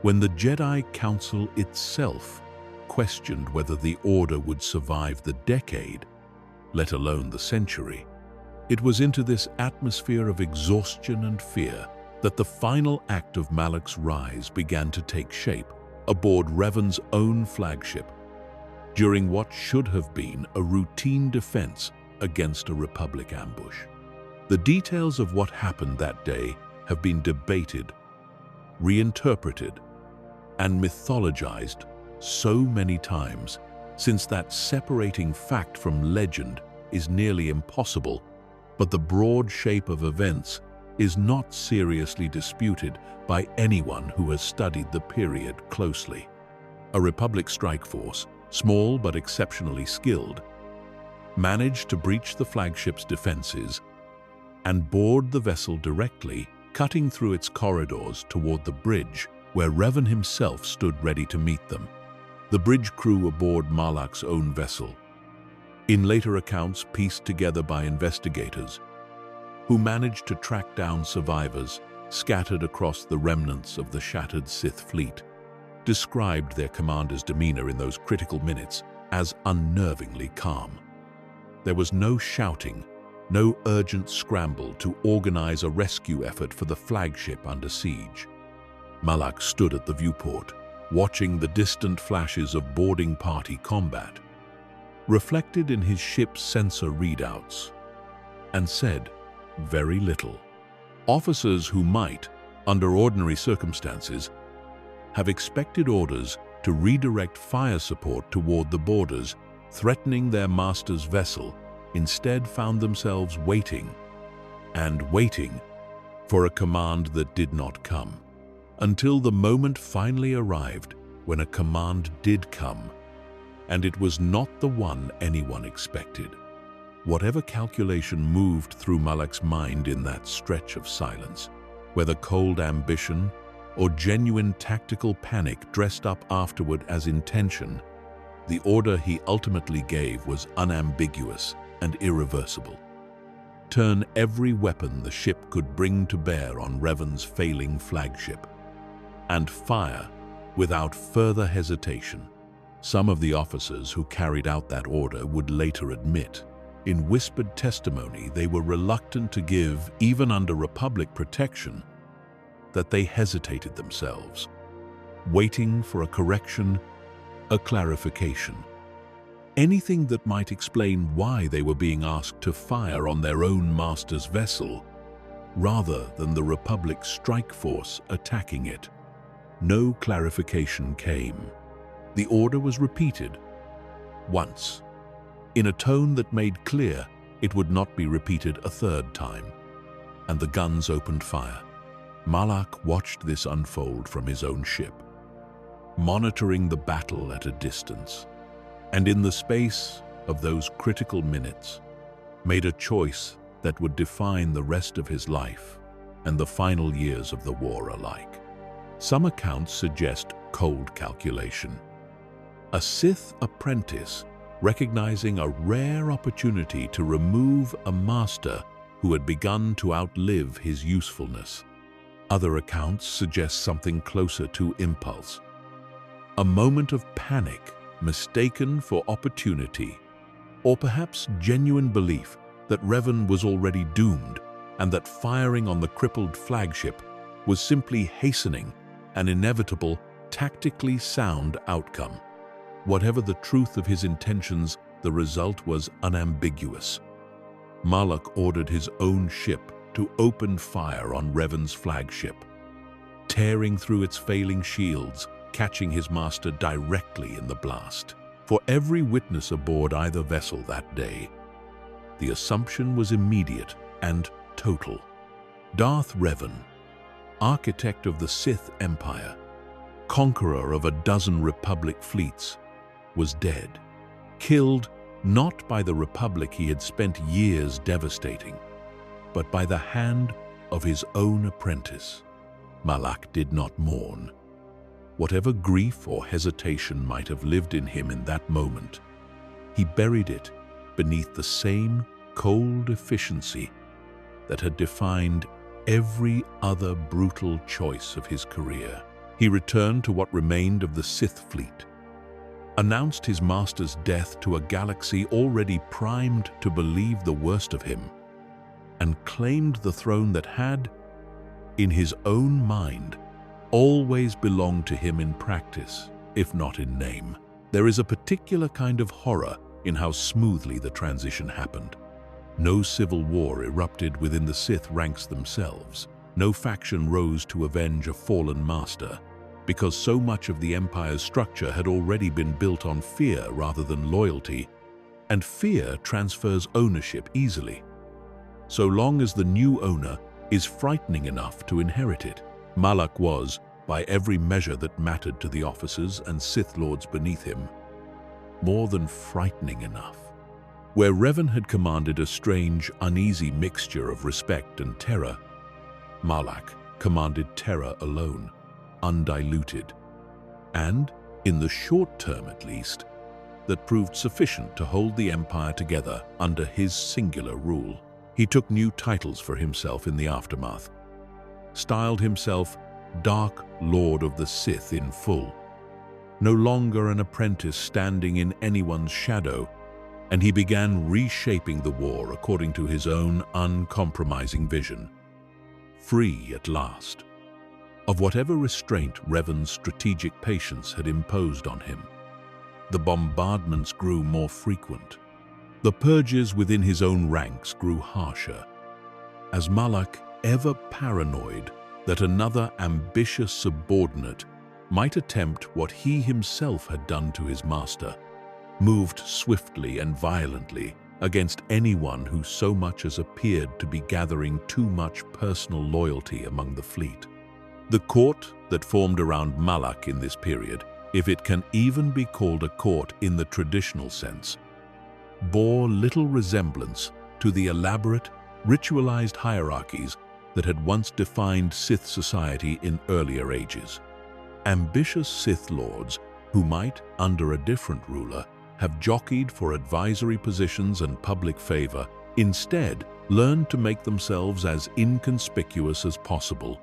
when the Jedi Council itself questioned whether the Order would survive the decade, let alone the century. It was into this atmosphere of exhaustion and fear that the final act of Malak's rise began to take shape aboard Revan's own flagship, during what should have been a routine defense against a Republic ambush. The details of what happened that day have been debated, reinterpreted, and mythologized so many times, since that separating fact from legend is nearly impossible, but the broad shape of events is not seriously disputed by anyone who has studied the period closely. A Republic strike force, small but exceptionally skilled, managed to breach the flagship's defenses and board the vessel directly, cutting through its corridors toward the bridge where Revan himself stood ready to meet them. The bridge crew aboard Malak's own vessel, in later accounts pieced together by investigators, who managed to track down survivors scattered across the remnants of the shattered Sith fleet, described their commander's demeanor in those critical minutes as unnervingly calm. There was no shouting, no urgent scramble to organize a rescue effort for the flagship under siege. Malak stood at the viewport, watching the distant flashes of boarding party combat, reflected in his ship's sensor readouts, and said very little. Officers who might, under ordinary circumstances, have expected orders to redirect fire support toward the borders threatening their master's vessel, instead found themselves waiting and waiting for a command that did not come, until the moment finally arrived when a command did come, and it was not the one anyone expected. Whatever calculation moved through Malak's mind in that stretch of silence, whether cold ambition or genuine tactical panic dressed up afterward as intention, the order he ultimately gave was unambiguous and irreversible. Turn every weapon the ship could bring to bear on Revan's failing flagship, and fire without further hesitation. Some of the officers who carried out that order would later admit, in whispered testimony they were reluctant to give, even under Republic protection, that they hesitated themselves, waiting for a correction, a clarification, anything that might explain why they were being asked to fire on their own master's vessel, rather than the Republic's strike force attacking it. No clarification came. The order was repeated once, in a tone that made clear it would not be repeated a third time, and the guns opened fire. Malak watched this unfold from his own ship, monitoring the battle at a distance, and in the space of those critical minutes, made a choice that would define the rest of his life and the final years of the war alike. Some accounts suggest cold calculation. A Sith apprentice recognizing a rare opportunity to remove a master who had begun to outlive his usefulness. Other accounts suggest something closer to impulse. A moment of panic mistaken for opportunity, or perhaps genuine belief that Revan was already doomed and that firing on the crippled flagship was simply hastening an inevitable, tactically sound outcome. Whatever the truth of his intentions, the result was unambiguous. Malak ordered his own ship to open fire on Revan's flagship, tearing through its failing shields, catching his master directly in the blast. For every witness aboard either vessel that day, the assumption was immediate and total. Darth Revan, architect of the Sith Empire, conqueror of a dozen Republic fleets, was dead, killed not by the Republic he had spent years devastating, but by the hand of his own apprentice. Malak did not mourn. Whatever grief or hesitation might have lived in him in that moment, he buried it beneath the same cold efficiency that had defined every other brutal choice of his career. He returned to what remained of the Sith fleet, announced his master's death to a galaxy already primed to believe the worst of him, and claimed the throne that had, in his own mind, always belonged to him in practice, if not in name. There is a particular kind of horror in how smoothly the transition happened. No civil war erupted within the Sith ranks themselves. No faction rose to avenge a fallen master, because so much of the Empire's structure had already been built on fear rather than loyalty, and fear transfers ownership easily, so long as the new owner is frightening enough to inherit it. Malak was, by every measure that mattered to the officers and Sith Lords beneath him, more than frightening enough. Where Revan had commanded a strange, uneasy mixture of respect and terror, Malak commanded terror alone, undiluted, and, in the short term at least, that proved sufficient to hold the Empire together under his singular rule. He took new titles for himself in the aftermath, styled himself Dark Lord of the Sith in full, no longer an apprentice standing in anyone's shadow, and he began reshaping the war according to his own uncompromising vision. Free at last of whatever restraint Revan's strategic patience had imposed on him. The bombardments grew more frequent. The purges within his own ranks grew harsher, as Malak, ever paranoid that another ambitious subordinate might attempt what he himself had done to his master, moved swiftly and violently against anyone who so much as appeared to be gathering too much personal loyalty among the fleet. The court that formed around Malak in this period, if it can even be called a court in the traditional sense, bore little resemblance to the elaborate, ritualized hierarchies that had once defined Sith society in earlier ages. Ambitious Sith lords who might, under a different ruler, have jockeyed for advisory positions and public favor, instead learned to make themselves as inconspicuous as possible,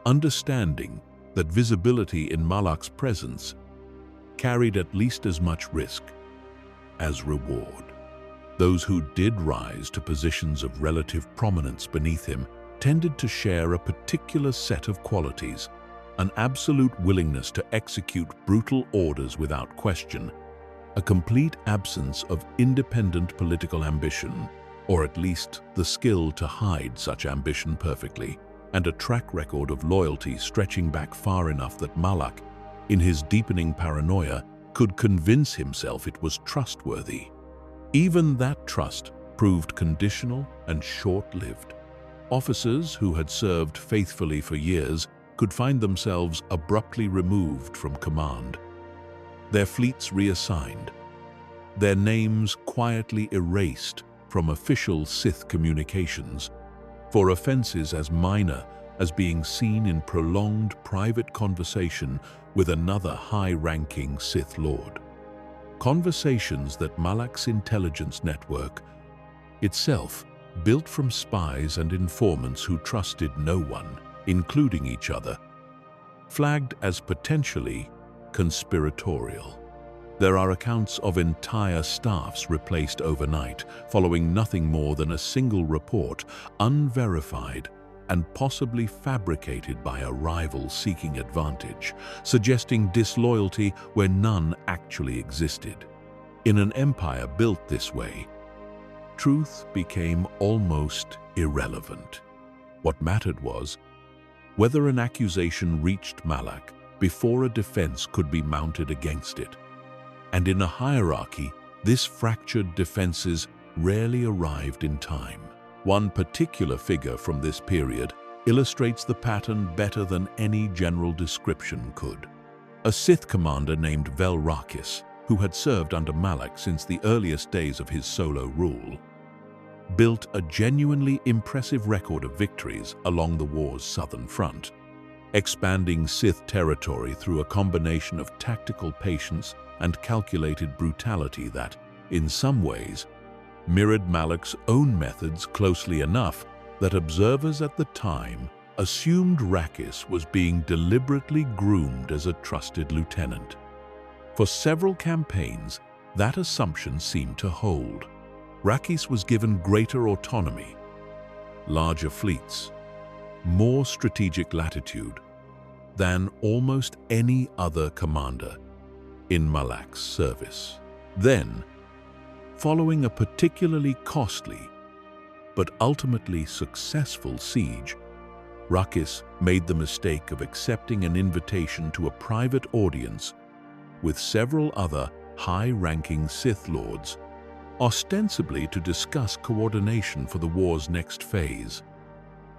understanding that visibility in Malak's presence carried at least as much risk as reward. Those who did rise to positions of relative prominence beneath him tended to share a particular set of qualities: an absolute willingness to execute brutal orders without question, a complete absence of independent political ambition, or at least the skill to hide such ambition perfectly, and a track record of loyalty stretching back far enough that Malak, in his deepening paranoia, could convince himself it was trustworthy. Even that trust proved conditional and short-lived. Officers who had served faithfully for years could find themselves abruptly removed from command, their fleets reassigned, their names quietly erased from official Sith communications for offenses as minor as being seen in prolonged private conversation with another high-ranking Sith Lord. Conversations that Malak's intelligence network itself, built from spies and informants who trusted no one, including each other, flagged as potentially conspiratorial. There are accounts of entire staffs replaced overnight, following nothing more than a single report, unverified and possibly fabricated by a rival seeking advantage, suggesting disloyalty where none actually existed. In an empire built this way, truth became almost irrelevant. What mattered was whether an accusation reached Malak before a defense could be mounted against it. And in a hierarchy, this fractured defenses rarely arrived in time. One particular figure from this period illustrates the pattern better than any general description could. A Sith commander named Vel Rakis, who had served under Malak since the earliest days of his solo rule, built a genuinely impressive record of victories along the war's southern front, expanding Sith territory through a combination of tactical patience and calculated brutality that, in some ways, mirrored Malak's own methods closely enough that observers at the time assumed Rakis was being deliberately groomed as a trusted lieutenant. For several campaigns, that assumption seemed to hold. Rakis was given greater autonomy, larger fleets, more strategic latitude than almost any other commander in Malak's service. Then, following a particularly costly but ultimately successful siege, Rakis made the mistake of accepting an invitation to a private audience with several other high-ranking Sith lords, ostensibly to discuss coordination for the war's next phase.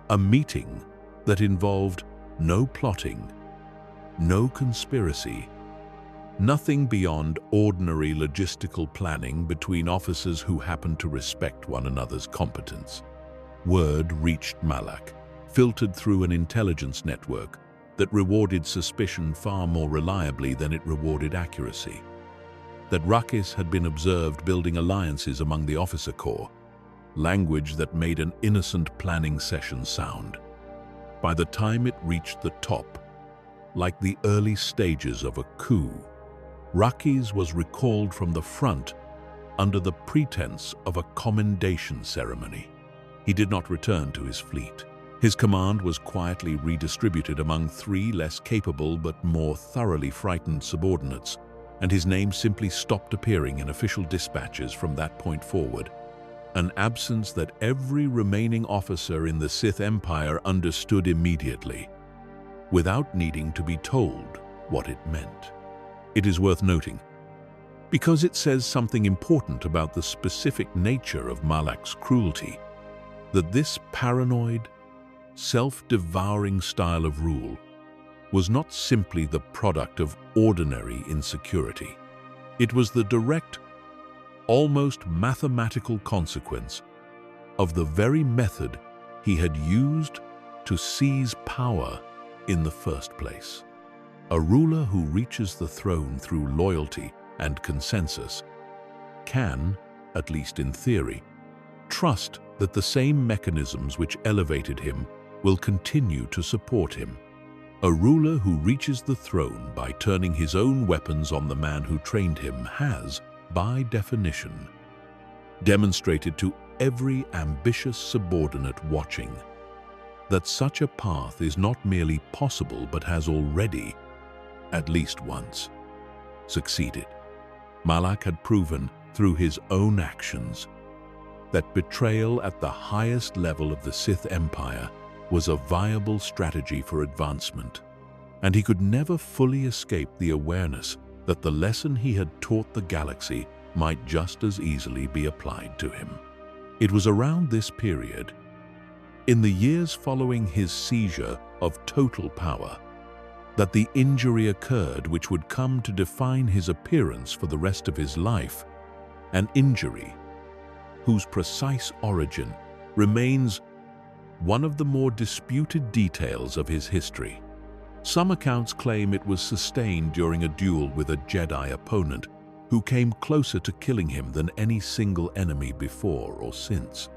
A meeting that involved no plotting, no conspiracy, nothing beyond ordinary logistical planning between officers who happened to respect one another's competence. Word reached Malak, filtered through an intelligence network that rewarded suspicion far more reliably than it rewarded accuracy. That Rakis had been observed building alliances among the officer corps, language that made an innocent planning session sound. By the time it reached the top, like the early stages of a coup, Rakis was recalled from the front under the pretense of a commendation ceremony. He did not return to his fleet. His command was quietly redistributed among 3 less capable but more thoroughly frightened subordinates, and his name simply stopped appearing in official dispatches from that point forward, an absence that every remaining officer in the Sith Empire understood immediately, without needing to be told what it meant. It is worth noting because it says something important about the specific nature of Malak's cruelty, that this paranoid, self-devouring style of rule was not simply the product of ordinary insecurity. It was the direct, almost mathematical consequence of the very method he had used to seize power in the first place. A ruler who reaches the throne through loyalty and consensus can, at least in theory, trust that the same mechanisms which elevated him will continue to support him. A ruler who reaches the throne by turning his own weapons on the man who trained him has, by definition, demonstrated to every ambitious subordinate watching that such a path is not merely possible but has already, at least once, succeeded. Malak had proven through his own actions that betrayal at the highest level of the Sith Empire was a viable strategy for advancement, and he could never fully escape the awareness that the lesson he had taught the galaxy might just as easily be applied to him. It was around this period, in the years following his seizure of total power, that the injury occurred which would come to define his appearance for the rest of his life, an injury whose precise origin remains one of the more disputed details of his history. Some accounts claim it was sustained during a duel with a Jedi opponent who came closer to killing him than any single enemy before or since.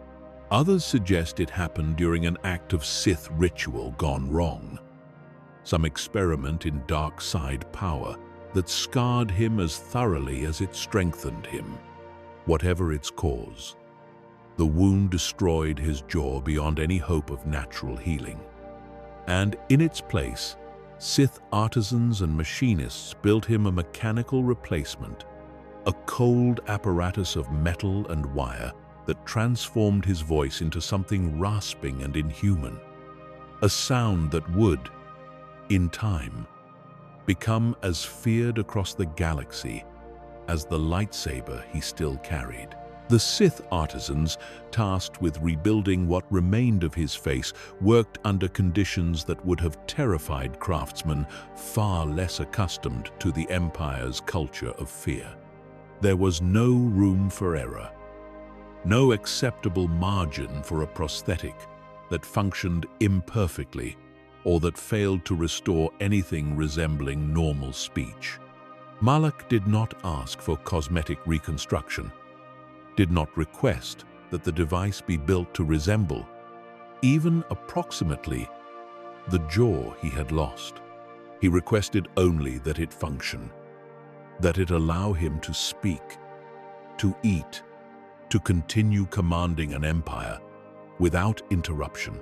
Others suggest it happened during an act of Sith ritual gone wrong, some experiment in dark side power that scarred him as thoroughly as it strengthened him. Whatever its cause, the wound destroyed his jaw beyond any hope of natural healing. And in its place, Sith artisans and machinists built him a mechanical replacement, a cold apparatus of metal and wire that transformed his voice into something rasping and inhuman, a sound that would, in time, become as feared across the galaxy as the lightsaber he still carried. The Sith artisans, tasked with rebuilding what remained of his face, worked under conditions that would have terrified craftsmen far less accustomed to the Empire's culture of fear. There was no room for error, no acceptable margin for a prosthetic that functioned imperfectly or that failed to restore anything resembling normal speech. Malak did not ask for cosmetic reconstruction, did not request that the device be built to resemble, even approximately, the jaw he had lost. He requested only that it function, that it allow him to speak, to eat, to continue commanding an empire without interruption.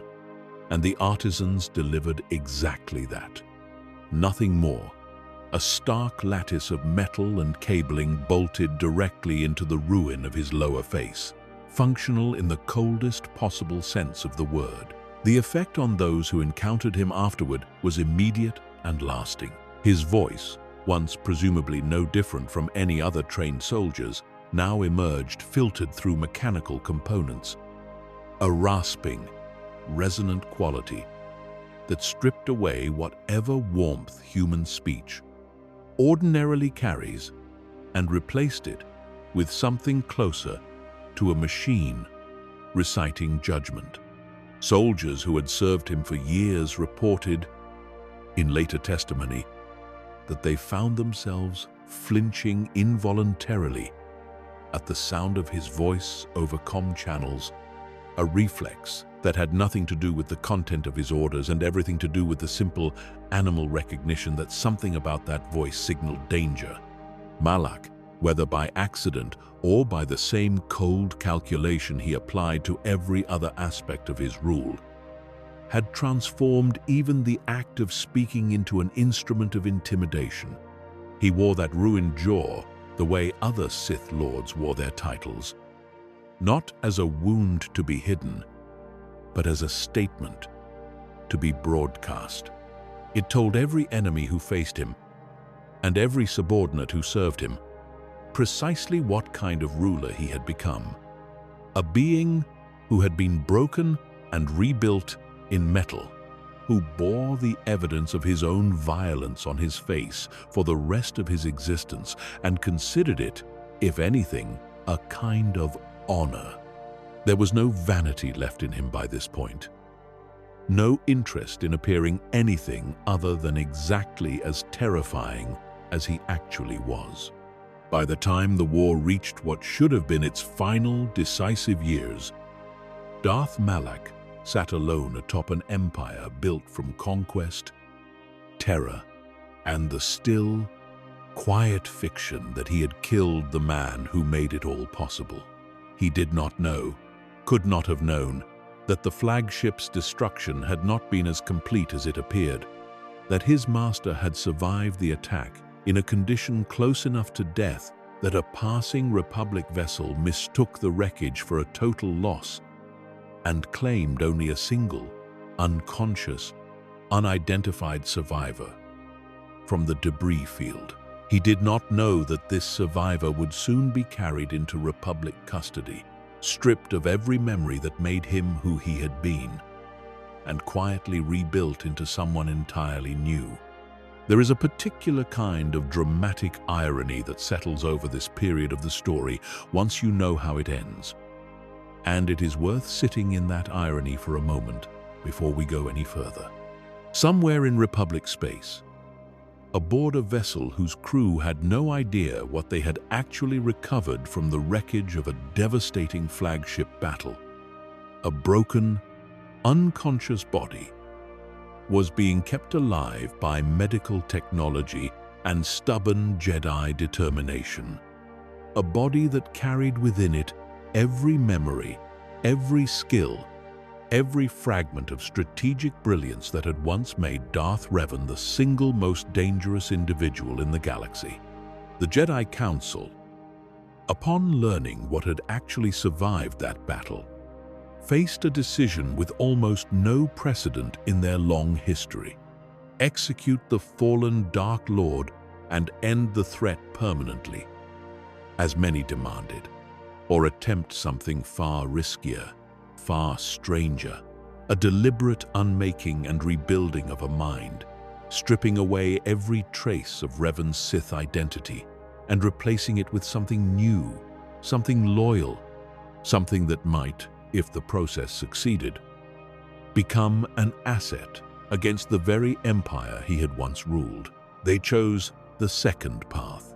And the artisans delivered exactly that. Nothing more. A stark lattice of metal and cabling bolted directly into the ruin of his lower face, functional in the coldest possible sense of the word. The effect on those who encountered him afterward was immediate and lasting. His voice, once presumably no different from any other trained soldier's, now emerged filtered through mechanical components. A rasping, resonant quality that stripped away whatever warmth human speech ordinarily carries and replaced it with something closer to a machine reciting judgment. Soldiers who had served him for years reported, in later testimony, that they found themselves flinching involuntarily at the sound of his voice over comm channels, a reflex that had nothing to do with the content of his orders and everything to do with the simple animal recognition that something about that voice signaled danger. Malak, whether by accident or by the same cold calculation he applied to every other aspect of his rule, had transformed even the act of speaking into an instrument of intimidation. He wore that ruined jaw the way other Sith lords wore their titles, not as a wound to be hidden, but as a statement to be broadcast. It told every enemy who faced him, and every subordinate who served him, precisely what kind of ruler he had become. A being who had been broken and rebuilt in metal, who bore the evidence of his own violence on his face for the rest of his existence and considered it, if anything, a kind of honor. There was no vanity left in him by this point. No interest in appearing anything other than exactly as terrifying as he actually was. By the time the war reached what should have been its final, decisive years, Darth Malak sat alone atop an empire built from conquest, terror, and the still, quiet fiction that he had killed the man who made it all possible. He did not know, could not have known, that the flagship's destruction had not been as complete as it appeared, that his master had survived the attack in a condition close enough to death that a passing Republic vessel mistook the wreckage for a total loss and claimed only a single, unconscious, unidentified survivor from the debris field. He did not know that this survivor would soon be carried into Republic custody, stripped of every memory that made him who he had been, and quietly rebuilt into someone entirely new. There is a particular kind of dramatic irony that settles over this period of the story once you know how it ends. And it is worth sitting in that irony for a moment before we go any further. Somewhere in Republic space, aboard a vessel whose crew had no idea what they had actually recovered from the wreckage of a devastating flagship battle, a broken, unconscious body was being kept alive by medical technology and stubborn Jedi determination. A body that carried within it every memory, every skill, every fragment of strategic brilliance that had once made Darth Revan the single most dangerous individual in the galaxy. The Jedi Council, upon learning what had actually survived that battle, faced a decision with almost no precedent in their long history: execute the fallen Dark Lord and end the threat permanently, as many demanded, or attempt something far riskier, far stranger, a deliberate unmaking and rebuilding of a mind, stripping away every trace of Revan's Sith identity and replacing it with something new, something loyal, something that might, if the process succeeded, become an asset against the very empire he had once ruled. They chose the second path,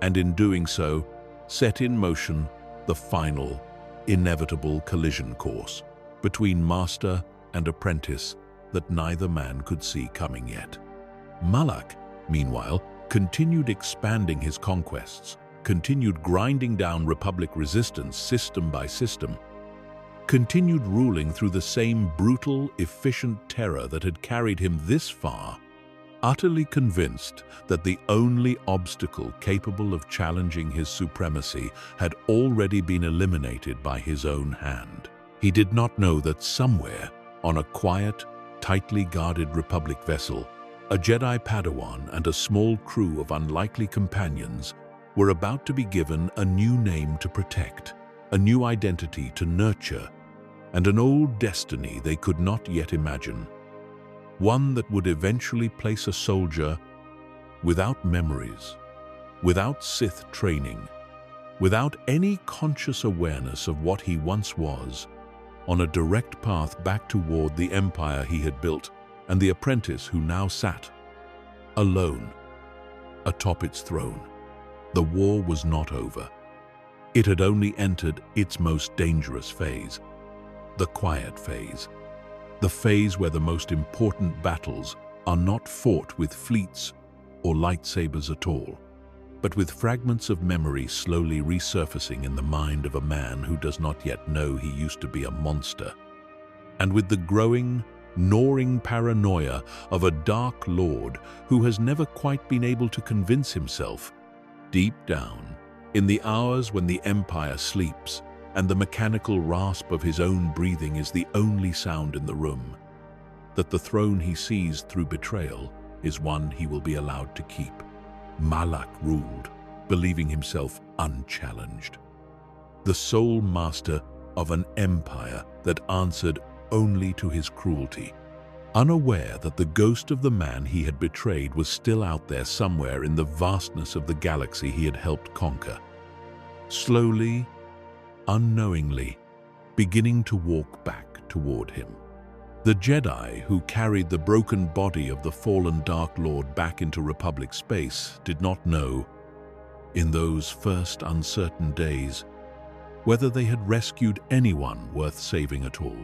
and in doing so, set in motion the final, inevitable collision course between master and apprentice that neither man could see coming yet. Malak, meanwhile, continued expanding his conquests, continued grinding down Republic resistance system by system, continued ruling through the same brutal, efficient terror that had carried him this far, utterly convinced that the only obstacle capable of challenging his supremacy had already been eliminated by his own hand. He did not know that somewhere, on a quiet, tightly guarded Republic vessel, a Jedi Padawan and a small crew of unlikely companions were about to be given a new name to protect, a new identity to nurture, and an old destiny they could not yet imagine. One that would eventually place a soldier without memories, without Sith training, without any conscious awareness of what he once was, on a direct path back toward the empire he had built and the apprentice who now sat, alone, atop its throne. The war was not over. It had only entered its most dangerous phase, the quiet phase. The phase where the most important battles are not fought with fleets or lightsabers at all, but with fragments of memory slowly resurfacing in the mind of a man who does not yet know he used to be a monster, and with the growing, gnawing paranoia of a Dark Lord who has never quite been able to convince himself, deep down, in the hours when the Empire sleeps, and the mechanical rasp of his own breathing is the only sound in the room, that the throne he seized through betrayal is one he will be allowed to keep. Malak ruled, believing himself unchallenged. The sole master of an empire that answered only to his cruelty, unaware that the ghost of the man he had betrayed was still out there somewhere in the vastness of the galaxy he had helped conquer. Slowly, unknowingly, beginning to walk back toward him. The Jedi who carried the broken body of the fallen Dark Lord back into Republic space did not know, in those first uncertain days, whether they had rescued anyone worth saving at all.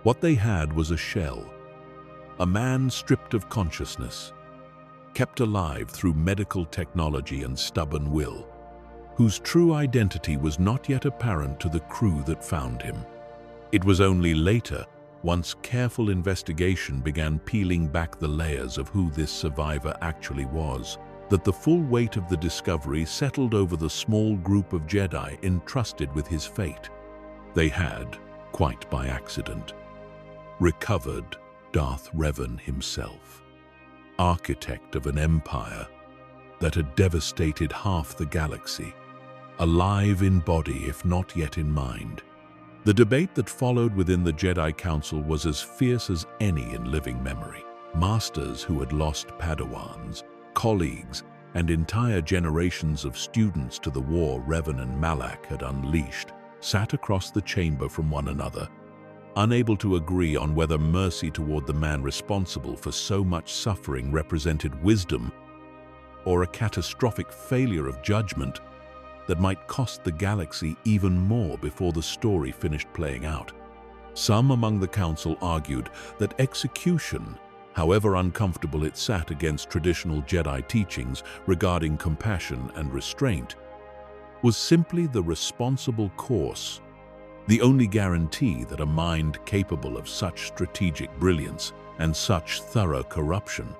What they had was a shell, a man stripped of consciousness, kept alive through medical technology and stubborn will, whose true identity was not yet apparent to the crew that found him. It was only later, once careful investigation began peeling back the layers of who this survivor actually was, that the full weight of the discovery settled over the small group of Jedi entrusted with his fate. They had, quite by accident, recovered Darth Revan himself, architect of an empire that had devastated half the galaxy, alive in body if not yet in mind. The debate that followed within the Jedi Council was as fierce as any in living memory. Masters who had lost Padawans, colleagues, and entire generations of students to the war Revan and Malak had unleashed, sat across the chamber from one another, unable to agree on whether mercy toward the man responsible for so much suffering represented wisdom or a catastrophic failure of judgment that might cost the galaxy even more before the story finished playing out. Some among the council argued that execution, however uncomfortable it sat against traditional Jedi teachings regarding compassion and restraint, was simply the responsible course, the only guarantee that a mind capable of such strategic brilliance and such thorough corruption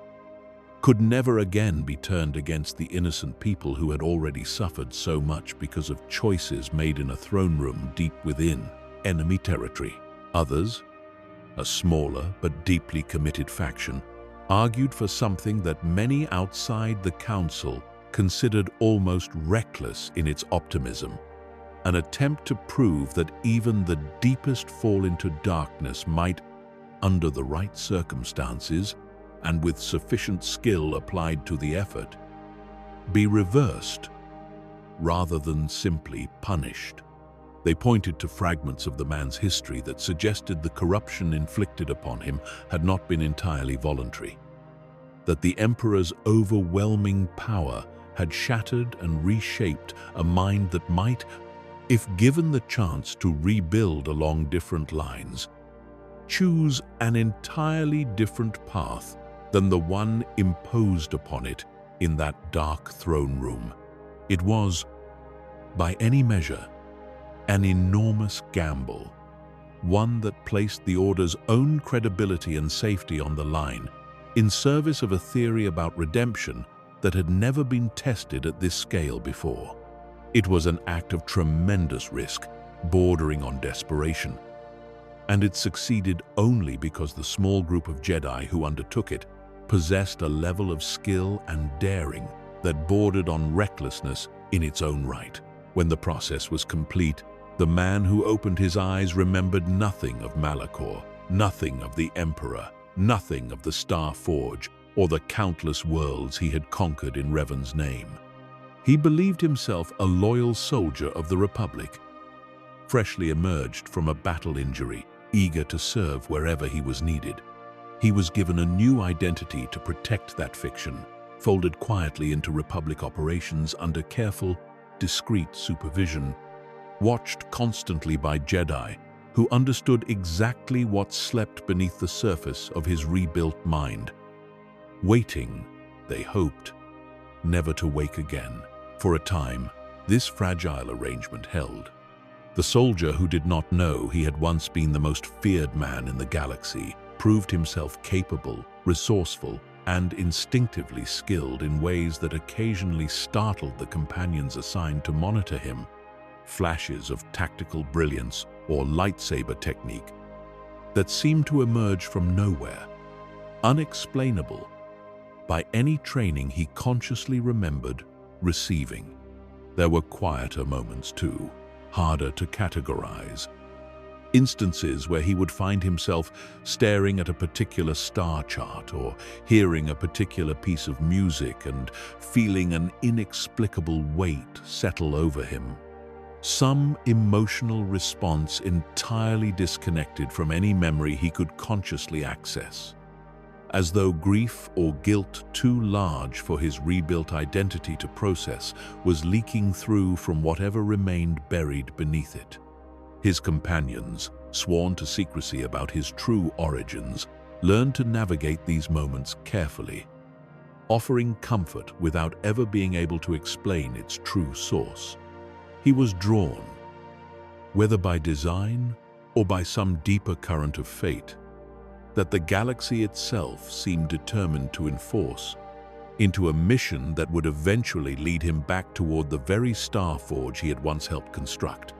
could never again be turned against the innocent people who had already suffered so much because of choices made in a throne room deep within enemy territory. Others, a smaller but deeply committed faction, argued for something that many outside the council considered almost reckless in its optimism, an attempt to prove that even the deepest fall into darkness might, under the right circumstances and with sufficient skill applied to the effort, be reversed rather than simply punished. They pointed to fragments of the man's history that suggested the corruption inflicted upon him had not been entirely voluntary, that the Emperor's overwhelming power had shattered and reshaped a mind that might, if given the chance to rebuild along different lines, choose an entirely different path than the one imposed upon it in that dark throne room. It was, by any measure, an enormous gamble, one that placed the Order's own credibility and safety on the line in service of a theory about redemption that had never been tested at this scale before. It was an act of tremendous risk, bordering on desperation, and it succeeded only because the small group of Jedi who undertook it possessed a level of skill and daring that bordered on recklessness in its own right. When the process was complete, the man who opened his eyes remembered nothing of Malachor, nothing of the Emperor, nothing of the Star Forge, or the countless worlds he had conquered in Revan's name. He believed himself a loyal soldier of the Republic, freshly emerged from a battle injury, eager to serve wherever he was needed. He was given a new identity to protect that fiction, folded quietly into Republic operations under careful, discreet supervision, watched constantly by Jedi who understood exactly what slept beneath the surface of his rebuilt mind, waiting, they hoped, never to wake again. For a time, this fragile arrangement held. The soldier who did not know he had once been the most feared man in the galaxy proved himself capable, resourceful, and instinctively skilled in ways that occasionally startled the companions assigned to monitor him. Flashes of tactical brilliance or lightsaber technique that seemed to emerge from nowhere, unexplainable by any training he consciously remembered receiving. There were quieter moments too, harder to categorize. Instances where he would find himself staring at a particular star chart or hearing a particular piece of music and feeling an inexplicable weight settle over him. Some emotional response entirely disconnected from any memory he could consciously access, as though grief or guilt too large for his rebuilt identity to process was leaking through from whatever remained buried beneath it. His companions, sworn to secrecy about his true origins, learned to navigate these moments carefully, offering comfort without ever being able to explain its true source. He was drawn, whether by design or by some deeper current of fate, that the galaxy itself seemed determined to enforce, into a mission that would eventually lead him back toward the very star forge he had once helped construct.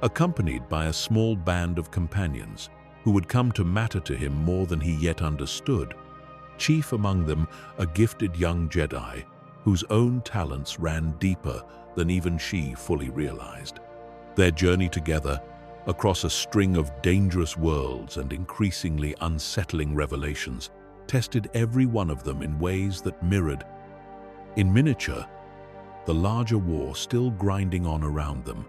Accompanied by a small band of companions who would come to matter to him more than he yet understood, chief among them a gifted young Jedi whose own talents ran deeper than even she fully realized. Their journey together, across a string of dangerous worlds and increasingly unsettling revelations, tested every one of them in ways that mirrored, in miniature, the larger war still grinding on around them.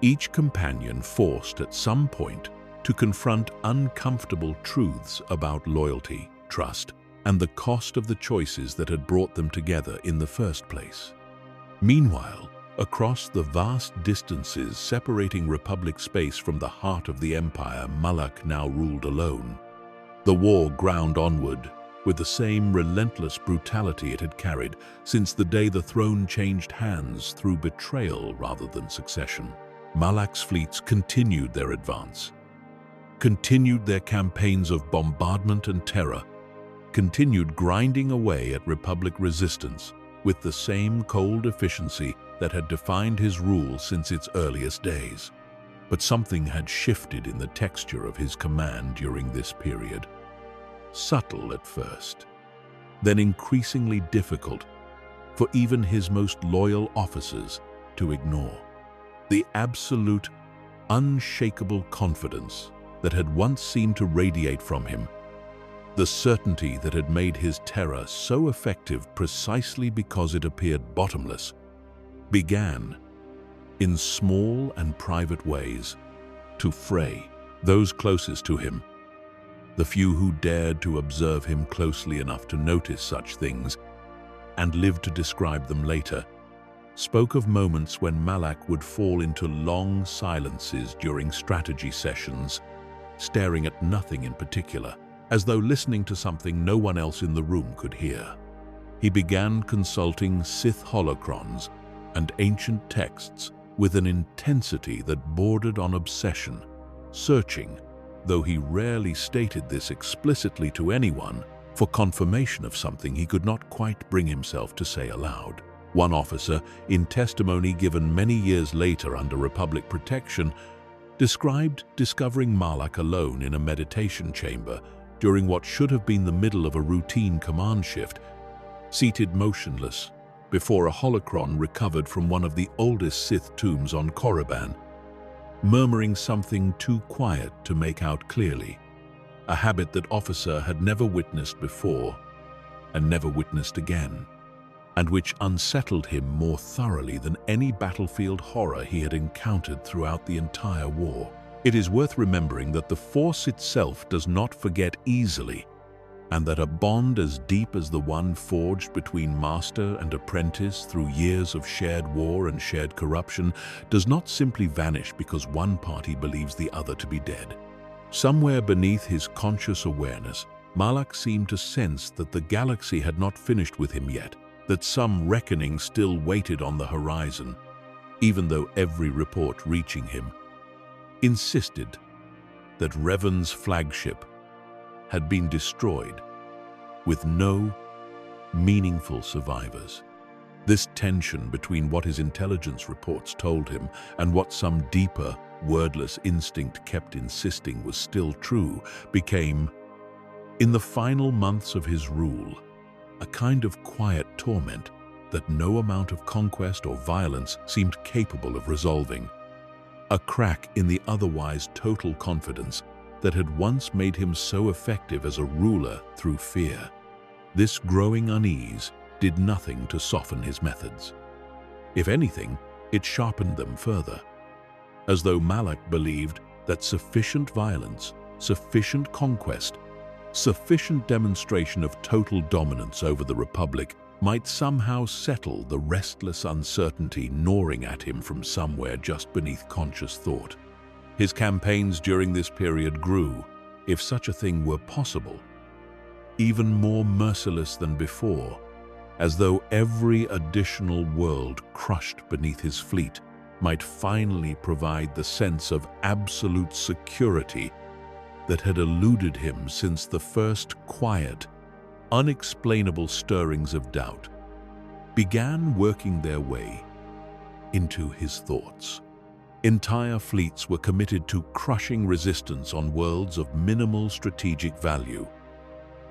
Each companion forced at some point to confront uncomfortable truths about loyalty, trust, and the cost of the choices that had brought them together in the first place. Meanwhile, across the vast distances separating Republic space from the heart of the Empire Malak now ruled alone, the war ground onward with the same relentless brutality it had carried since the day the throne changed hands through betrayal rather than succession. Malak's fleets continued their advance, continued their campaigns of bombardment and terror, continued grinding away at Republic resistance with the same cold efficiency that had defined his rule since its earliest days. But something had shifted in the texture of his command during this period. Subtle at first, then increasingly difficult for even his most loyal officers to ignore. The absolute, unshakable confidence that had once seemed to radiate from him, the certainty that had made his terror so effective precisely because it appeared bottomless, began, in small and private ways, to fray those closest to him. The few who dared to observe him closely enough to notice such things and live to describe them later, spoke of moments when Malak would fall into long silences during strategy sessions, staring at nothing in particular, as though listening to something no one else in the room could hear. He began consulting Sith holocrons and ancient texts with an intensity that bordered on obsession, searching, though he rarely stated this explicitly to anyone, for confirmation of something he could not quite bring himself to say aloud. One officer, in testimony given many years later under Republic protection, described discovering Malak alone in a meditation chamber during what should have been the middle of a routine command shift, seated motionless before a holocron recovered from one of the oldest Sith tombs on Korriban, murmuring something too quiet to make out clearly, a habit that officer had never witnessed before and never witnessed again, and which unsettled him more thoroughly than any battlefield horror he had encountered throughout the entire war. It is worth remembering that the Force itself does not forget easily, and that a bond as deep as the one forged between master and apprentice through years of shared war and shared corruption does not simply vanish because one party believes the other to be dead. Somewhere beneath his conscious awareness, Malak seemed to sense that the galaxy had not finished with him yet, that some reckoning still waited on the horizon, even though every report reaching him insisted that Revan's flagship had been destroyed with no meaningful survivors. This tension between what his intelligence reports told him and what some deeper, wordless instinct kept insisting was still true became, in the final months of his rule, a kind of quiet torment that no amount of conquest or violence seemed capable of resolving. A crack in the otherwise total confidence that had once made him so effective as a ruler through fear. This growing unease did nothing to soften his methods. If anything, it sharpened them further, as though Malak believed that sufficient violence, sufficient conquest, sufficient demonstration of total dominance over the Republic might somehow settle the restless uncertainty gnawing at him from somewhere just beneath conscious thought. His campaigns during this period grew, if such a thing were possible, even more merciless than before, as though every additional world crushed beneath his fleet might finally provide the sense of absolute security that had eluded him since the first quiet, unexplainable stirrings of doubt began working their way into his thoughts. Entire fleets were committed to crushing resistance on worlds of minimal strategic value,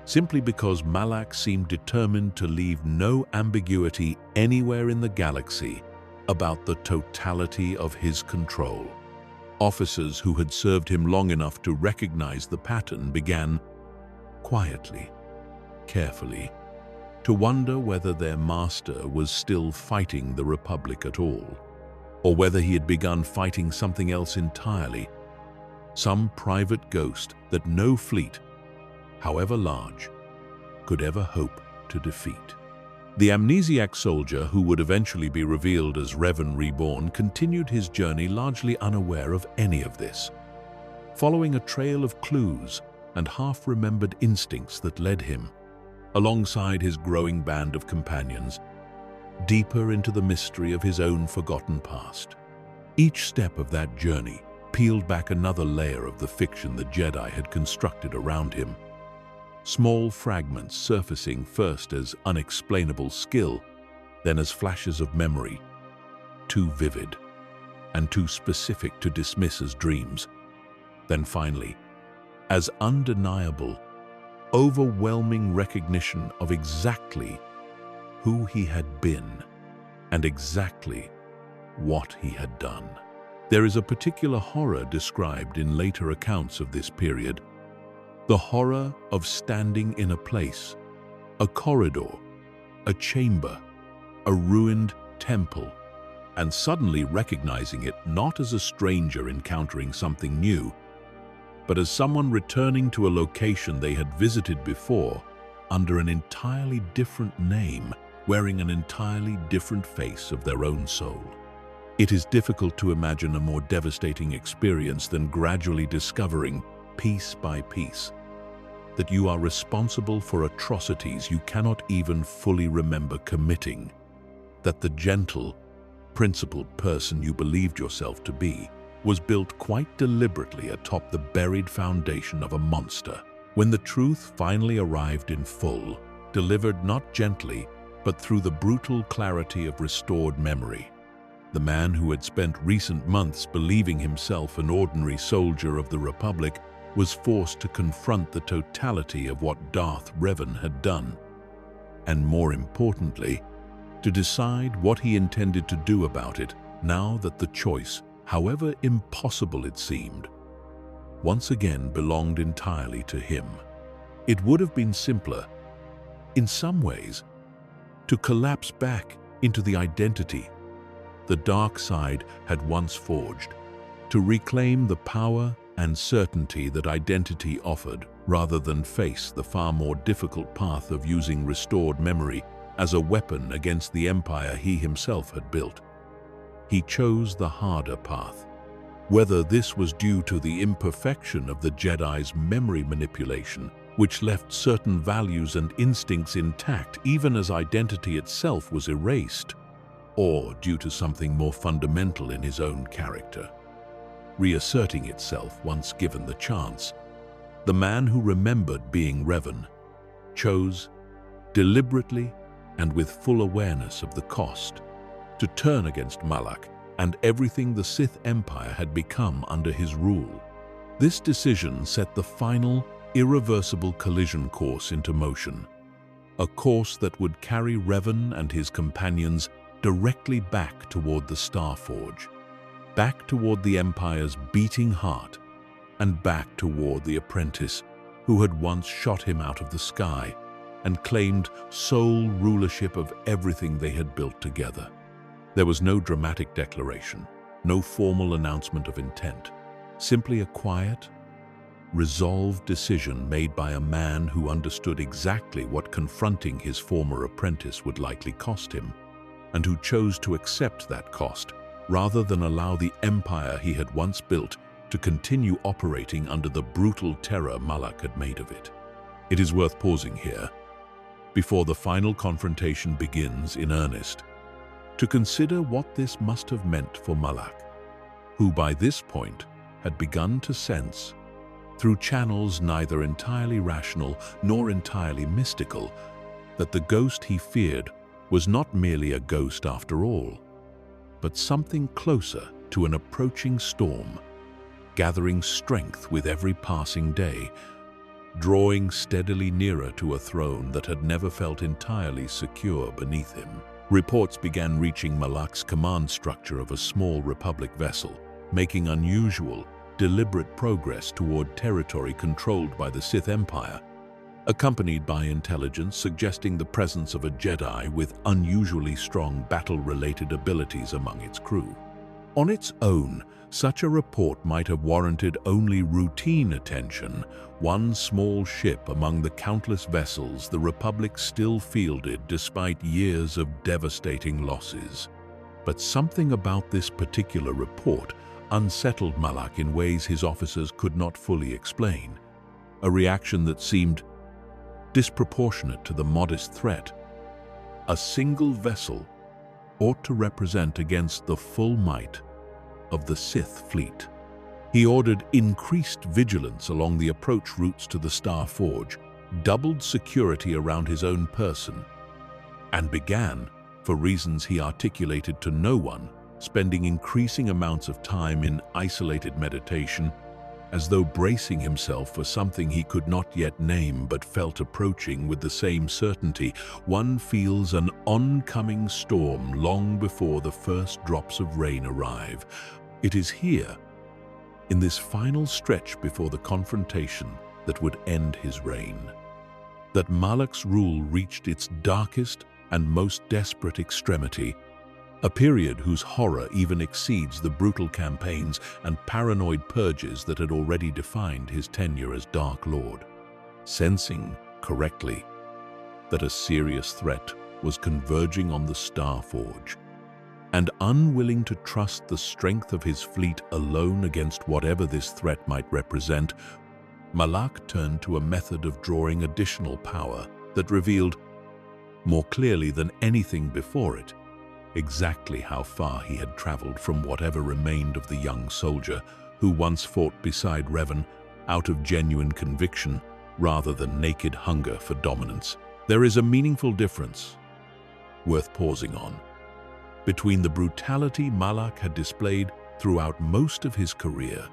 simply because Malak seemed determined to leave no ambiguity anywhere in the galaxy about the totality of his control. Officers who had served him long enough to recognize the pattern began, quietly, carefully, to wonder whether their master was still fighting the Republic at all, or whether he had begun fighting something else entirely, some private ghost that no fleet, however large, could ever hope to defeat. The amnesiac soldier, who would eventually be revealed as Revan Reborn, continued his journey largely unaware of any of this, following a trail of clues and half-remembered instincts that led him, alongside his growing band of companions, deeper into the mystery of his own forgotten past. Each step of that journey peeled back another layer of the fiction the Jedi had constructed around him, small fragments surfacing first as unexplainable skill, then as flashes of memory, too vivid and too specific to dismiss as dreams, then finally, as undeniable, overwhelming recognition of exactly who he had been and exactly what he had done. There is a particular horror described in later accounts of this period, the horror of standing in a place, a corridor, a chamber, a ruined temple, and suddenly recognizing it not as a stranger encountering something new, but as someone returning to a location they had visited before under an entirely different name, wearing an entirely different face of their own soul. It is difficult to imagine a more devastating experience than gradually discovering, piece by piece, that you are responsible for atrocities you cannot even fully remember committing, that the gentle, principled person you believed yourself to be was built quite deliberately atop the buried foundation of a monster. When the truth finally arrived in full, delivered not gently, but through the brutal clarity of restored memory, the man who had spent recent months believing himself an ordinary soldier of the Republic was forced to confront the totality of what Darth Revan had done, and more importantly, to decide what he intended to do about it now that the choice, however impossible it seemed, once again belonged entirely to him. It would have been simpler, in some ways, to collapse back into the identity the dark side had once forged, to reclaim the power and certainty that identity offered, rather than face the far more difficult path of using restored memory as a weapon against the empire he himself had built. He chose the harder path. Whether this was due to the imperfection of the Jedi's memory manipulation, which left certain values and instincts intact even as identity itself was erased, or due to something more fundamental in his own character, reasserting itself once given the chance, the man who remembered being Revan chose, deliberately and with full awareness of the cost, to turn against Malak and everything the Sith Empire had become under his rule. This decision set the final, irreversible collision course into motion, a course that would carry Revan and his companions directly back toward the Star Forge, back toward the Empire's beating heart, and back toward the apprentice who had once shot him out of the sky and claimed sole rulership of everything they had built together. There was no dramatic declaration, no formal announcement of intent, simply a quiet, resolved decision made by a man who understood exactly what confronting his former apprentice would likely cost him, and who chose to accept that cost rather than allow the empire he had once built to continue operating under the brutal terror Malak had made of it. It is worth pausing here, before the final confrontation begins in earnest, to consider what this must have meant for Malak, who by this point had begun to sense, through channels neither entirely rational nor entirely mystical, that the ghost he feared was not merely a ghost after all, but something closer to an approaching storm, gathering strength with every passing day, drawing steadily nearer to a throne that had never felt entirely secure beneath him. Reports began reaching Malak's command structure of a small Republic vessel, making unusual, deliberate progress toward territory controlled by the Sith Empire, accompanied by intelligence suggesting the presence of a Jedi with unusually strong battle-related abilities among its crew. On its own, such a report might have warranted only routine attention, one small ship among the countless vessels the Republic still fielded despite years of devastating losses. But something about this particular report unsettled Malak in ways his officers could not fully explain, a reaction that seemed disproportionate to the modest threat. A single vessel ought to represent against the full might of the Sith fleet. He ordered increased vigilance along the approach routes to the Star Forge, doubled security around his own person, and began, for reasons he articulated to no one, spending increasing amounts of time in isolated meditation, as though bracing himself for something he could not yet name but felt approaching with the same certainty one feels an oncoming storm long before the first drops of rain arrive. It is here, in this final stretch before the confrontation that would end his reign, that Malak's rule reached its darkest and most desperate extremity, a period whose horror even exceeds the brutal campaigns and paranoid purges that had already defined his tenure as Dark Lord. Sensing, correctly, that a serious threat was converging on the Star Forge, and unwilling to trust the strength of his fleet alone against whatever this threat might represent, Malak turned to a method of drawing additional power that revealed, more clearly than anything before it, exactly how far he had traveled from whatever remained of the young soldier who once fought beside Revan out of genuine conviction rather than naked hunger for dominance. There is a meaningful difference, worth pausing on, between the brutality Malak had displayed throughout most of his career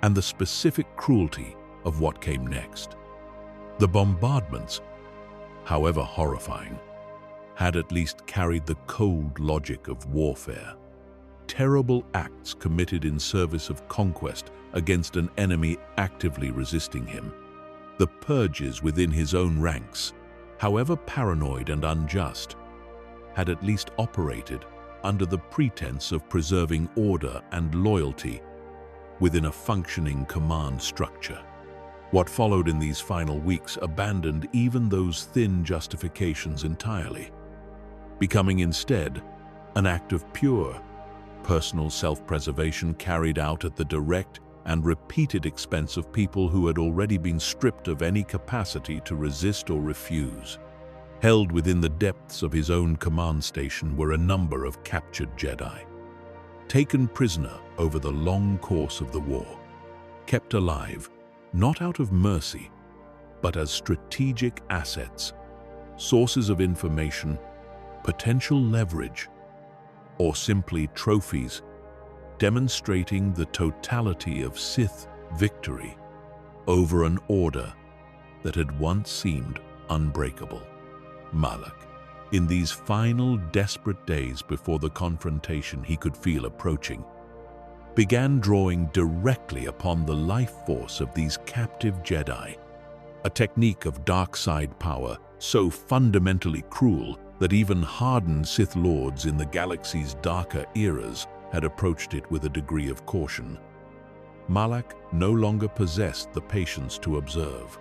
and the specific cruelty of what came next. The bombardments, however horrifying, had at least carried the cold logic of warfare. Terrible acts committed in service of conquest against an enemy actively resisting him. The purges within his own ranks, however paranoid and unjust, had at least operated under the pretense of preserving order and loyalty within a functioning command structure. What followed in these final weeks abandoned even those thin justifications entirely, becoming instead an act of pure, personal self-preservation carried out at the direct and repeated expense of people who had already been stripped of any capacity to resist or refuse. Held within the depths of his own command station were a number of captured Jedi, taken prisoner over the long course of the war, kept alive, not out of mercy, but as strategic assets, sources of information, potential leverage, or simply trophies, demonstrating the totality of Sith victory over an order that had once seemed unbreakable. Malak, in these final desperate days before the confrontation he could feel approaching, began drawing directly upon the life force of these captive Jedi, a technique of dark side power so fundamentally cruel that even hardened Sith Lords in the galaxy's darker eras had approached it with a degree of caution. Malak no longer possessed the patience to observe.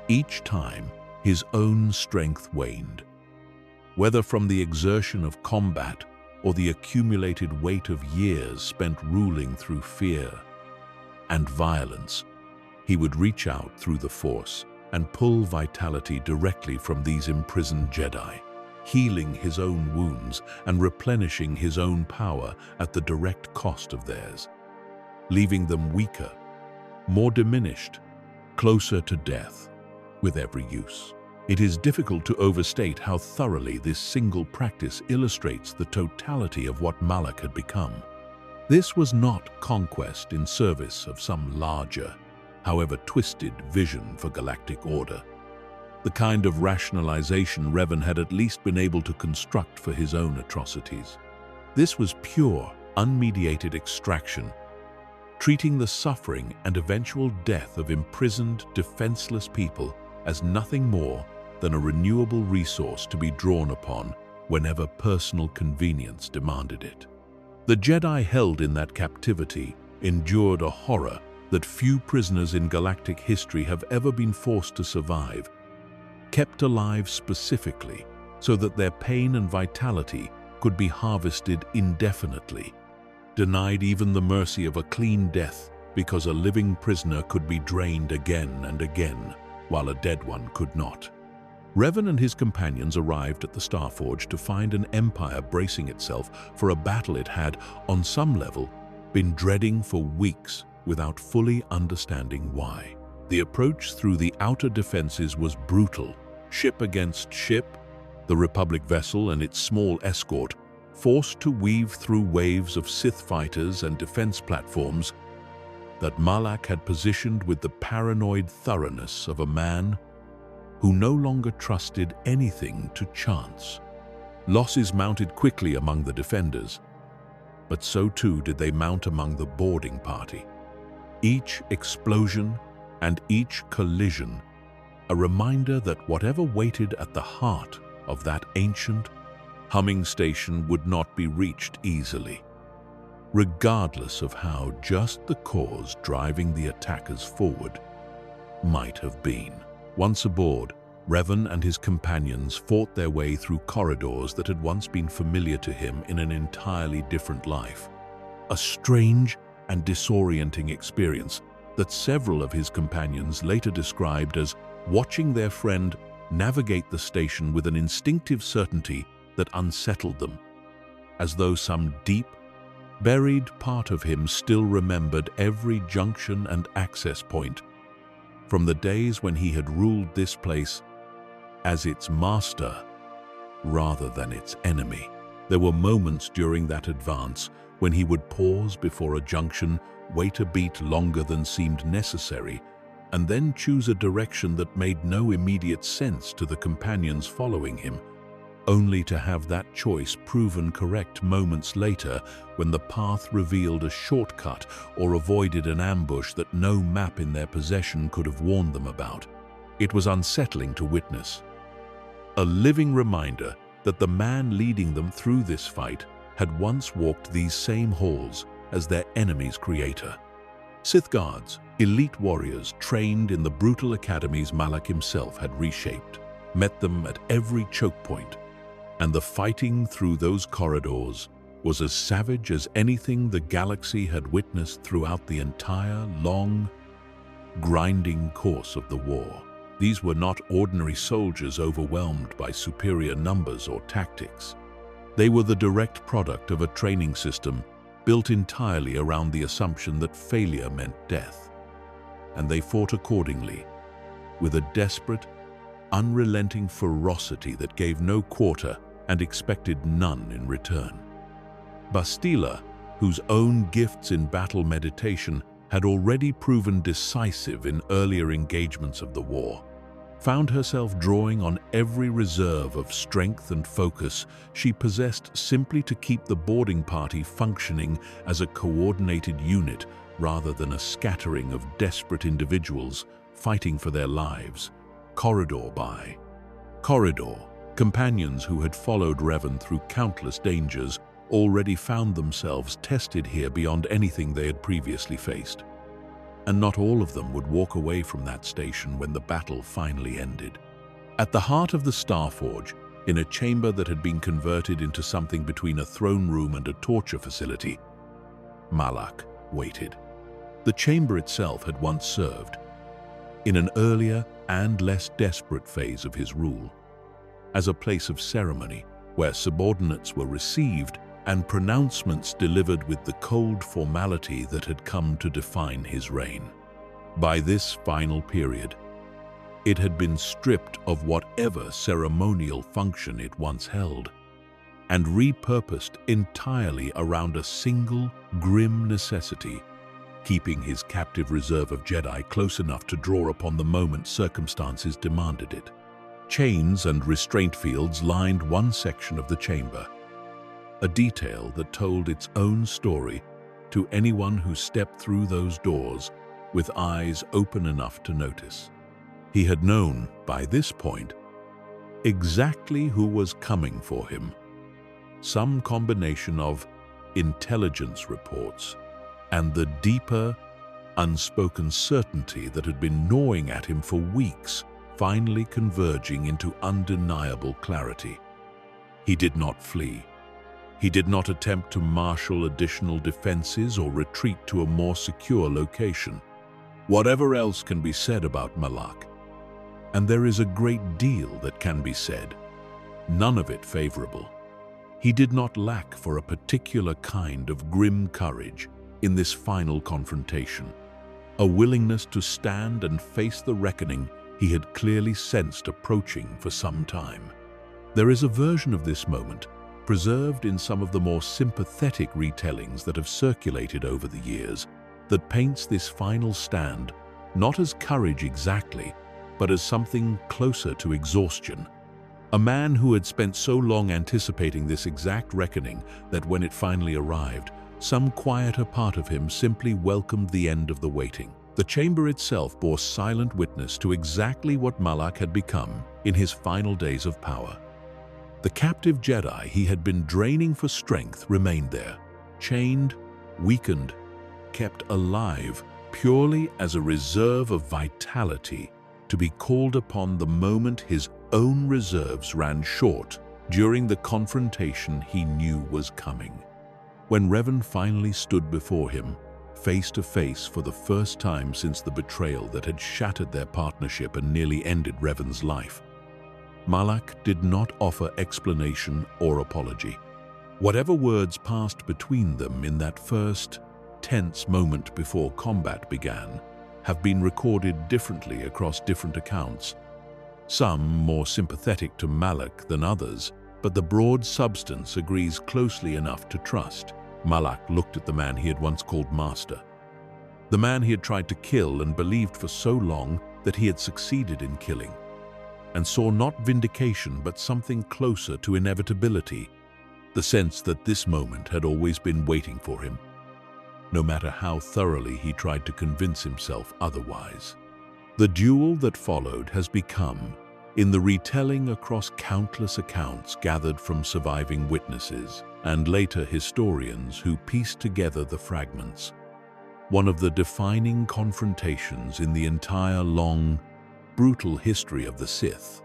Each time, his own strength waned. Whether from the exertion of combat or the accumulated weight of years spent ruling through fear and violence, he would reach out through the Force and pull vitality directly from these imprisoned Jedi, healing his own wounds and replenishing his own power at the direct cost of theirs, leaving them weaker, more diminished, closer to death with every use. It is difficult to overstate how thoroughly this single practice illustrates the totality of what Malak had become. This was not conquest in service of some larger, however twisted, vision for galactic order, the kind of rationalization Revan had at least been able to construct for his own atrocities. This was pure, unmediated extraction, treating the suffering and eventual death of imprisoned, defenseless people as nothing more than a renewable resource to be drawn upon whenever personal convenience demanded it. The Jedi held in that captivity endured a horror that few prisoners in galactic history have ever been forced to survive, kept alive specifically so that their pain and vitality could be harvested indefinitely, denied even the mercy of a clean death because a living prisoner could be drained again and again, while a dead one could not. Revan and his companions arrived at the Starforge to find an empire bracing itself for a battle it had, on some level, been dreading for weeks without fully understanding why. The approach through the outer defenses was brutal. Ship against ship, the Republic vessel and its small escort, forced to weave through waves of Sith fighters and defense platforms that Malak had positioned with the paranoid thoroughness of a man who no longer trusted anything to chance. Losses mounted quickly among the defenders, but so too did they mount among the boarding party. Each explosion and each collision, a reminder that whatever waited at the heart of that ancient, humming station would not be reached easily, regardless of how just the cause driving the attackers forward might have been. Once aboard, Revan and his companions fought their way through corridors that had once been familiar to him in an entirely different life. A strange and disorienting experience that several of his companions later described as watching their friend navigate the station with an instinctive certainty that unsettled them, as though some deep, buried part of him still remembered every junction and access point from the days when he had ruled this place as its master rather than its enemy. There were moments during that advance when he would pause before a junction, wait a beat longer than seemed necessary, and then choose a direction that made no immediate sense to the companions following him, only to have that choice proven correct moments later when the path revealed a shortcut or avoided an ambush that no map in their possession could have warned them about. It was unsettling to witness. A living reminder that the man leading them through this fight had once walked these same halls as their enemy's creator. Sith guards, elite warriors trained in the brutal academies Malak himself had reshaped, met them at every choke point, and the fighting through those corridors was as savage as anything the galaxy had witnessed throughout the entire long, grinding course of the war. These were not ordinary soldiers overwhelmed by superior numbers or tactics. They were the direct product of a training system built entirely around the assumption that failure meant death, and they fought accordingly, with a desperate, unrelenting ferocity that gave no quarter and expected none in return. Bastila, whose own gifts in battle meditation had already proven decisive in earlier engagements of the war, found herself drawing on every reserve of strength and focus she possessed simply to keep the boarding party functioning as a coordinated unit rather than a scattering of desperate individuals fighting for their lives. Corridor by corridor, companions who had followed Revan through countless dangers already found themselves tested here beyond anything they had previously faced. And not all of them would walk away from that station when the battle finally ended. At the heart of the Starforge, in a chamber that had been converted into something between a throne room and a torture facility, Malak waited. The chamber itself had once served, in an earlier and less desperate phase of his rule, as a place of ceremony where subordinates were received and pronouncements delivered with the cold formality that had come to define his reign. By this final period, it had been stripped of whatever ceremonial function it once held, and repurposed entirely around a single grim necessity, keeping his captive reserve of Jedi close enough to draw upon the moment circumstances demanded it. Chains and restraint fields lined one section of the chamber, a detail that told its own story to anyone who stepped through those doors with eyes open enough to notice. He had known, by this point, exactly who was coming for him. Some combination of intelligence reports and the deeper, unspoken certainty that had been gnawing at him for weeks, finally converging into undeniable clarity. He did not flee. He did not attempt to marshal additional defenses or retreat to a more secure location. Whatever else can be said about Malak, and there is a great deal that can be said, none of it favorable, he did not lack for a particular kind of grim courage in this final confrontation, a willingness to stand and face the reckoning he had clearly sensed approaching for some time. There is a version of this moment preserved in some of the more sympathetic retellings that have circulated over the years, that paints this final stand not as courage exactly, but as something closer to exhaustion. A man who had spent so long anticipating this exact reckoning that when it finally arrived, some quieter part of him simply welcomed the end of the waiting. The chamber itself bore silent witness to exactly what Malak had become in his final days of power. The captive Jedi he had been draining for strength remained there, chained, weakened, kept alive purely as a reserve of vitality to be called upon the moment his own reserves ran short during the confrontation he knew was coming. When Revan finally stood before him, face to face for the first time since the betrayal that had shattered their partnership and nearly ended Revan's life, Malak did not offer explanation or apology. Whatever words passed between them in that first tense moment before combat began have been recorded differently across different accounts, some more sympathetic to Malak than others, but the broad substance agrees closely enough to trust. Malak looked at the man he had once called master, the man he had tried to kill and believed for so long that he had succeeded in killing, and saw not vindication but something closer to inevitability, the sense that this moment had always been waiting for him, no matter how thoroughly he tried to convince himself otherwise. The duel that followed has become, in the retelling across countless accounts gathered from surviving witnesses and later historians who pieced together the fragments, one of the defining confrontations in the entire long, brutal history of the Sith.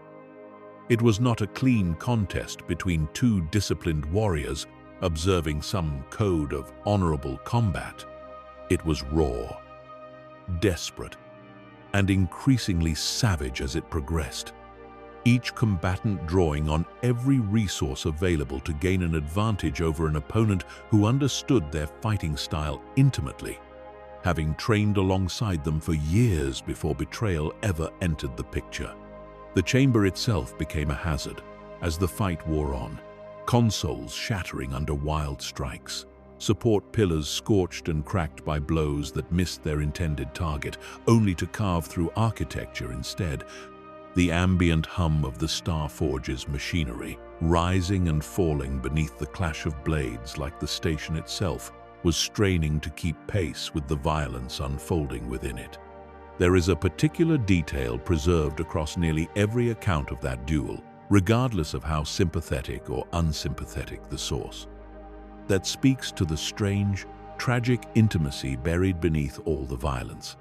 It was not a clean contest between two disciplined warriors observing some code of honorable combat. It was raw, desperate, and increasingly savage as it progressed, each combatant drawing on every resource available to gain an advantage over an opponent who understood their fighting style intimately, having trained alongside them for years before betrayal ever entered the picture. The chamber itself became a hazard as the fight wore on, consoles shattering under wild strikes, support pillars scorched and cracked by blows that missed their intended target, only to carve through architecture instead. the ambient hum of the Starforge's machinery, rising and falling beneath the clash of blades like the station itself, was straining to keep pace with the violence unfolding within it. There is a particular detail preserved across nearly every account of that duel, regardless of how sympathetic or unsympathetic the source, that speaks to the strange, tragic intimacy buried beneath all the violence.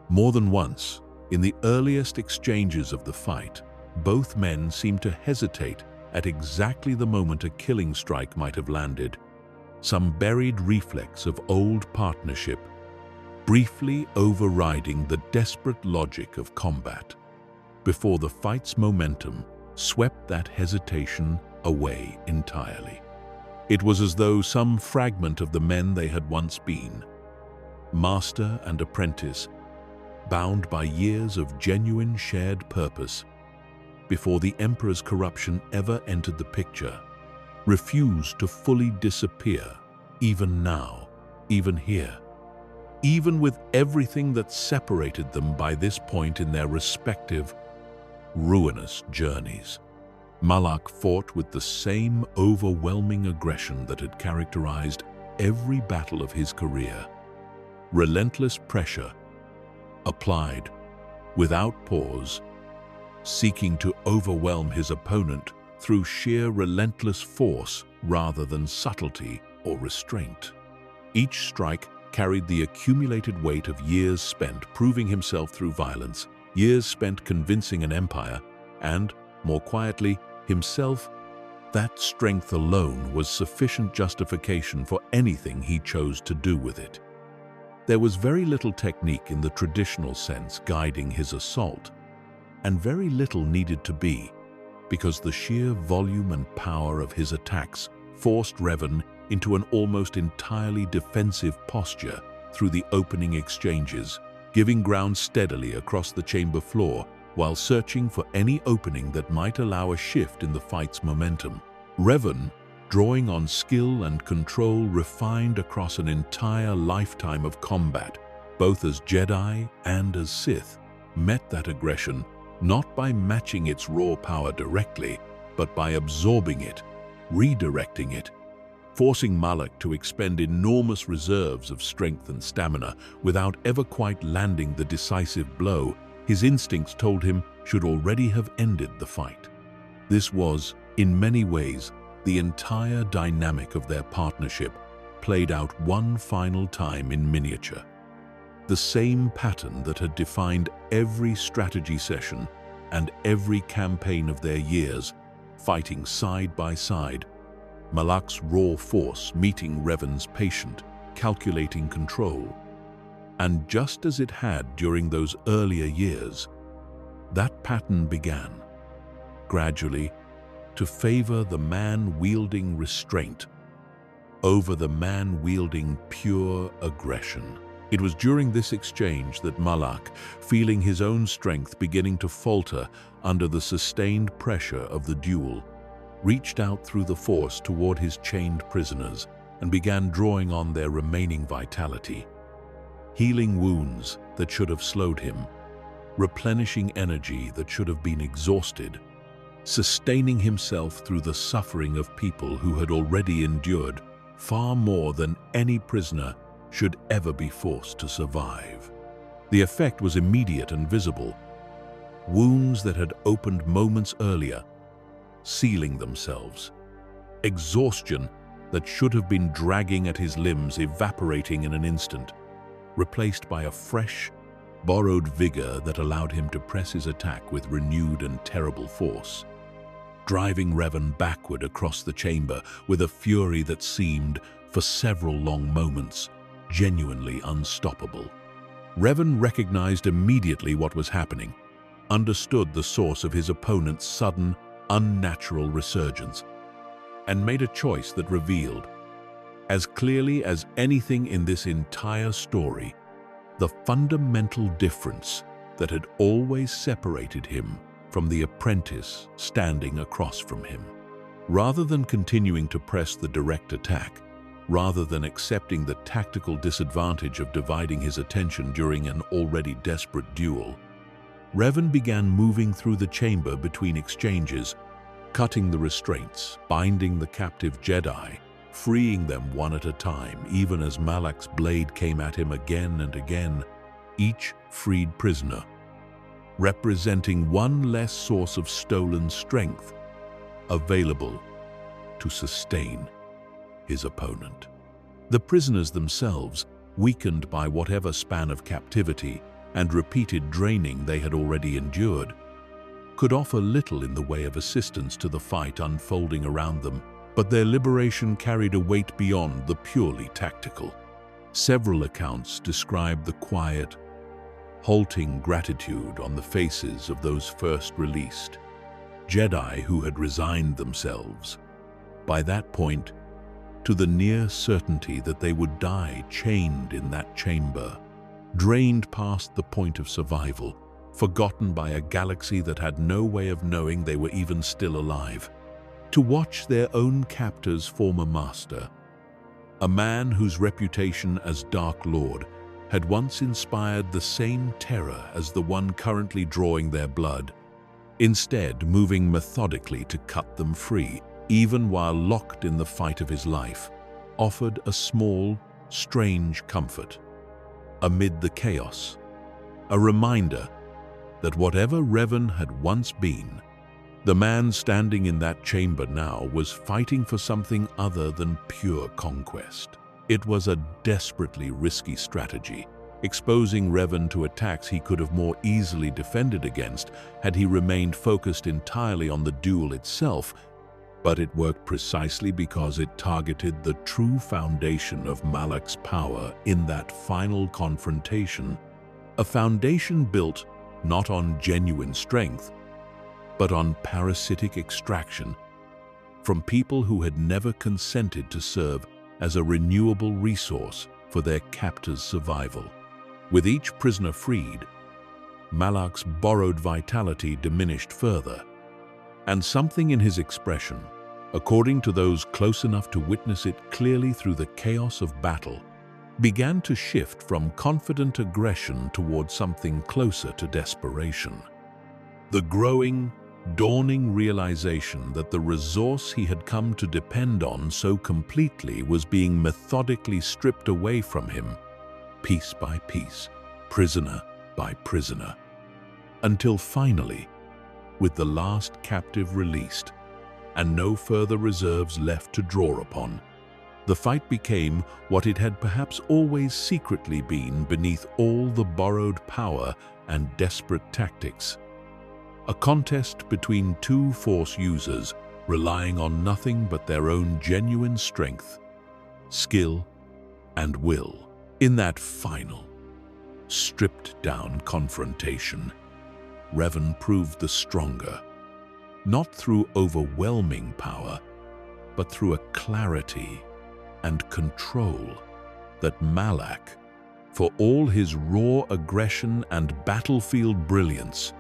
More than once, in the earliest exchanges of the fight, both men seemed to hesitate at exactly the moment a killing strike might have landed, some buried reflex of old partnership, briefly overriding the desperate logic of combat, before the fight's momentum swept that hesitation away entirely. It was as though some fragment of the men they had once been, master and apprentice, bound by years of genuine shared purpose, before the Emperor's corruption ever entered the picture, refused to fully disappear, even now, even here, even with everything that separated them by this point in their respective ruinous journeys. Malak fought with the same overwhelming aggression that had characterized every battle of his career. Relentless pressure, applied without pause, seeking to overwhelm his opponent through sheer relentless force rather than subtlety or restraint. Each strike carried the accumulated weight of years spent proving himself through violence, years spent convincing an empire, and, more quietly, himself. That strength alone was sufficient justification for anything he chose to do with it. There was very little technique in the traditional sense guiding his assault, and very little needed to be, because the sheer volume and power of his attacks forced Revan into an almost entirely defensive posture through the opening exchanges, giving ground steadily across the chamber floor while searching for any opening that might allow a shift in the fight's momentum. Revan, drawing on skill and control refined across an entire lifetime of combat, both as Jedi and as Sith, met that aggression not by matching its raw power directly, but by absorbing it, redirecting it, forcing Malak to expend enormous reserves of strength and stamina without ever quite landing the decisive blow his instincts told him should already have ended the fight. This was, in many ways, the entire dynamic of their partnership played out one final time in miniature. The same pattern that had defined every strategy session and every campaign of their years, fighting side by side, Malak's raw force meeting Revan's patient, calculating control. And just as it had during those earlier years, that pattern began, gradually, to favor the man-wielding restraint over the man-wielding pure aggression. It was during this exchange that Malak, feeling his own strength beginning to falter under the sustained pressure of the duel, reached out through the Force toward his chained prisoners and began drawing on their remaining vitality, healing wounds that should have slowed him, replenishing energy that should have been exhausted, sustaining himself through the suffering of people who had already endured far more than any prisoner should ever be forced to survive. The effect was immediate and visible. Wounds that had opened moments earlier, sealing themselves. Exhaustion that should have been dragging at his limbs evaporating in an instant, replaced by a fresh, borrowed vigor that allowed him to press his attack with renewed and terrible force, driving Revan backward across the chamber with a fury that seemed, for several long moments, genuinely unstoppable. Revan recognized immediately what was happening, understood the source of his opponent's sudden, unnatural resurgence, and made a choice that revealed, as clearly as anything in this entire story, the fundamental difference that had always separated him from the apprentice standing across from him. Rather than continuing to press the direct attack, rather than accepting the tactical disadvantage of dividing his attention during an already desperate duel, Revan began moving through the chamber between exchanges, cutting the restraints, binding the captive Jedi, freeing them one at a time, even as Malak's blade came at him again and again, each freed prisoner, representing one less source of stolen strength available to sustain his opponent. The prisoners themselves, weakened by whatever span of captivity and repeated draining they had already endured, could offer little in the way of assistance to the fight unfolding around them, but their liberation carried a weight beyond the purely tactical. Several accounts describe the quiet, halting gratitude on the faces of those first released, Jedi who had resigned themselves, by that point, to the near certainty that they would die chained in that chamber, drained past the point of survival, forgotten by a galaxy that had no way of knowing they were even still alive. To watch their own captor's former master, a man whose reputation as Dark Lord had once inspired the same terror as the one currently drawing their blood, instead moving methodically to cut them free, even while locked in the fight of his life, offered a small, strange comfort. Amid the chaos, a reminder that whatever Revan had once been, the man standing in that chamber now was fighting for something other than pure conquest. It was a desperately risky strategy, exposing Revan to attacks he could have more easily defended against had he remained focused entirely on the duel itself, but it worked precisely because it targeted the true foundation of Malak's power in that final confrontation, a foundation built not on genuine strength, but on parasitic extraction from people who had never consented to serve as a renewable resource for their captor's survival. With each prisoner freed, Malak's borrowed vitality diminished further, and something in his expression, according to those close enough to witness it clearly through the chaos of battle, began to shift from confident aggression toward something closer to desperation. The growing, dawning realization that the resource he had come to depend on so completely was being methodically stripped away from him, piece by piece, prisoner by prisoner, until finally, with the last captive released and no further reserves left to draw upon, the fight became what it had perhaps always secretly been beneath all the borrowed power and desperate tactics. A contest between two Force users relying on nothing but their own genuine strength, skill, and will. In that final, stripped-down confrontation, Revan proved the stronger, not through overwhelming power, but through a clarity and control that Malak, for all his raw aggression and battlefield brilliance,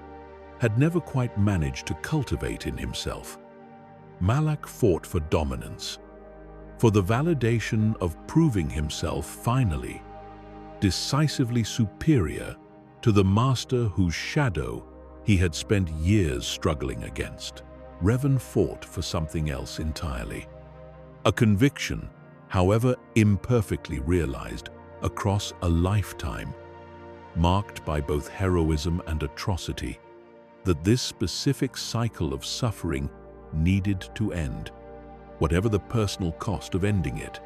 had never quite managed to cultivate in himself. Malak fought for dominance, for the validation of proving himself finally decisively superior to the master whose shadow he had spent years struggling against. Revan fought for something else entirely. A conviction, however imperfectly realized, across a lifetime, marked by both heroism and atrocity, that this specific cycle of suffering needed to end, whatever the personal cost of ending it.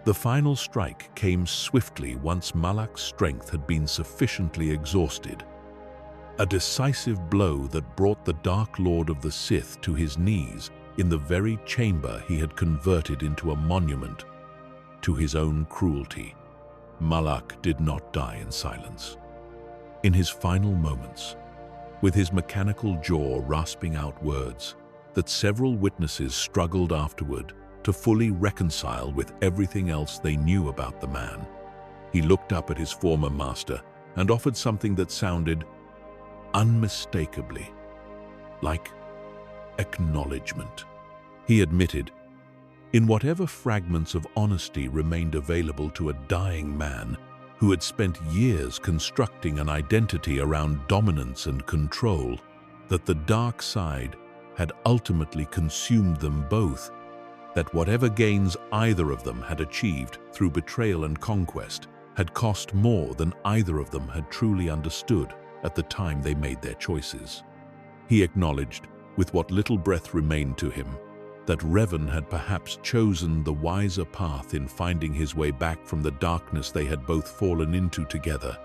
The final strike came swiftly once Malak's strength had been sufficiently exhausted. A decisive blow that brought the Dark Lord of the Sith to his knees in the very chamber he had converted into a monument to his own cruelty. Malak did not die in silence. In his final moments, with his mechanical jaw rasping out words that several witnesses struggled afterward to fully reconcile with everything else they knew about the man, he looked up at his former master and offered something that sounded unmistakably like acknowledgement. He admitted, in whatever fragments of honesty remained available to a dying man who had spent years constructing an identity around dominance and control, that the dark side had ultimately consumed them both, that whatever gains either of them had achieved through betrayal and conquest had cost more than either of them had truly understood at the time they made their choices. He acknowledged, with what little breath remained to him, that Revan had perhaps chosen the wiser path in finding his way back from the darkness they had both fallen into together,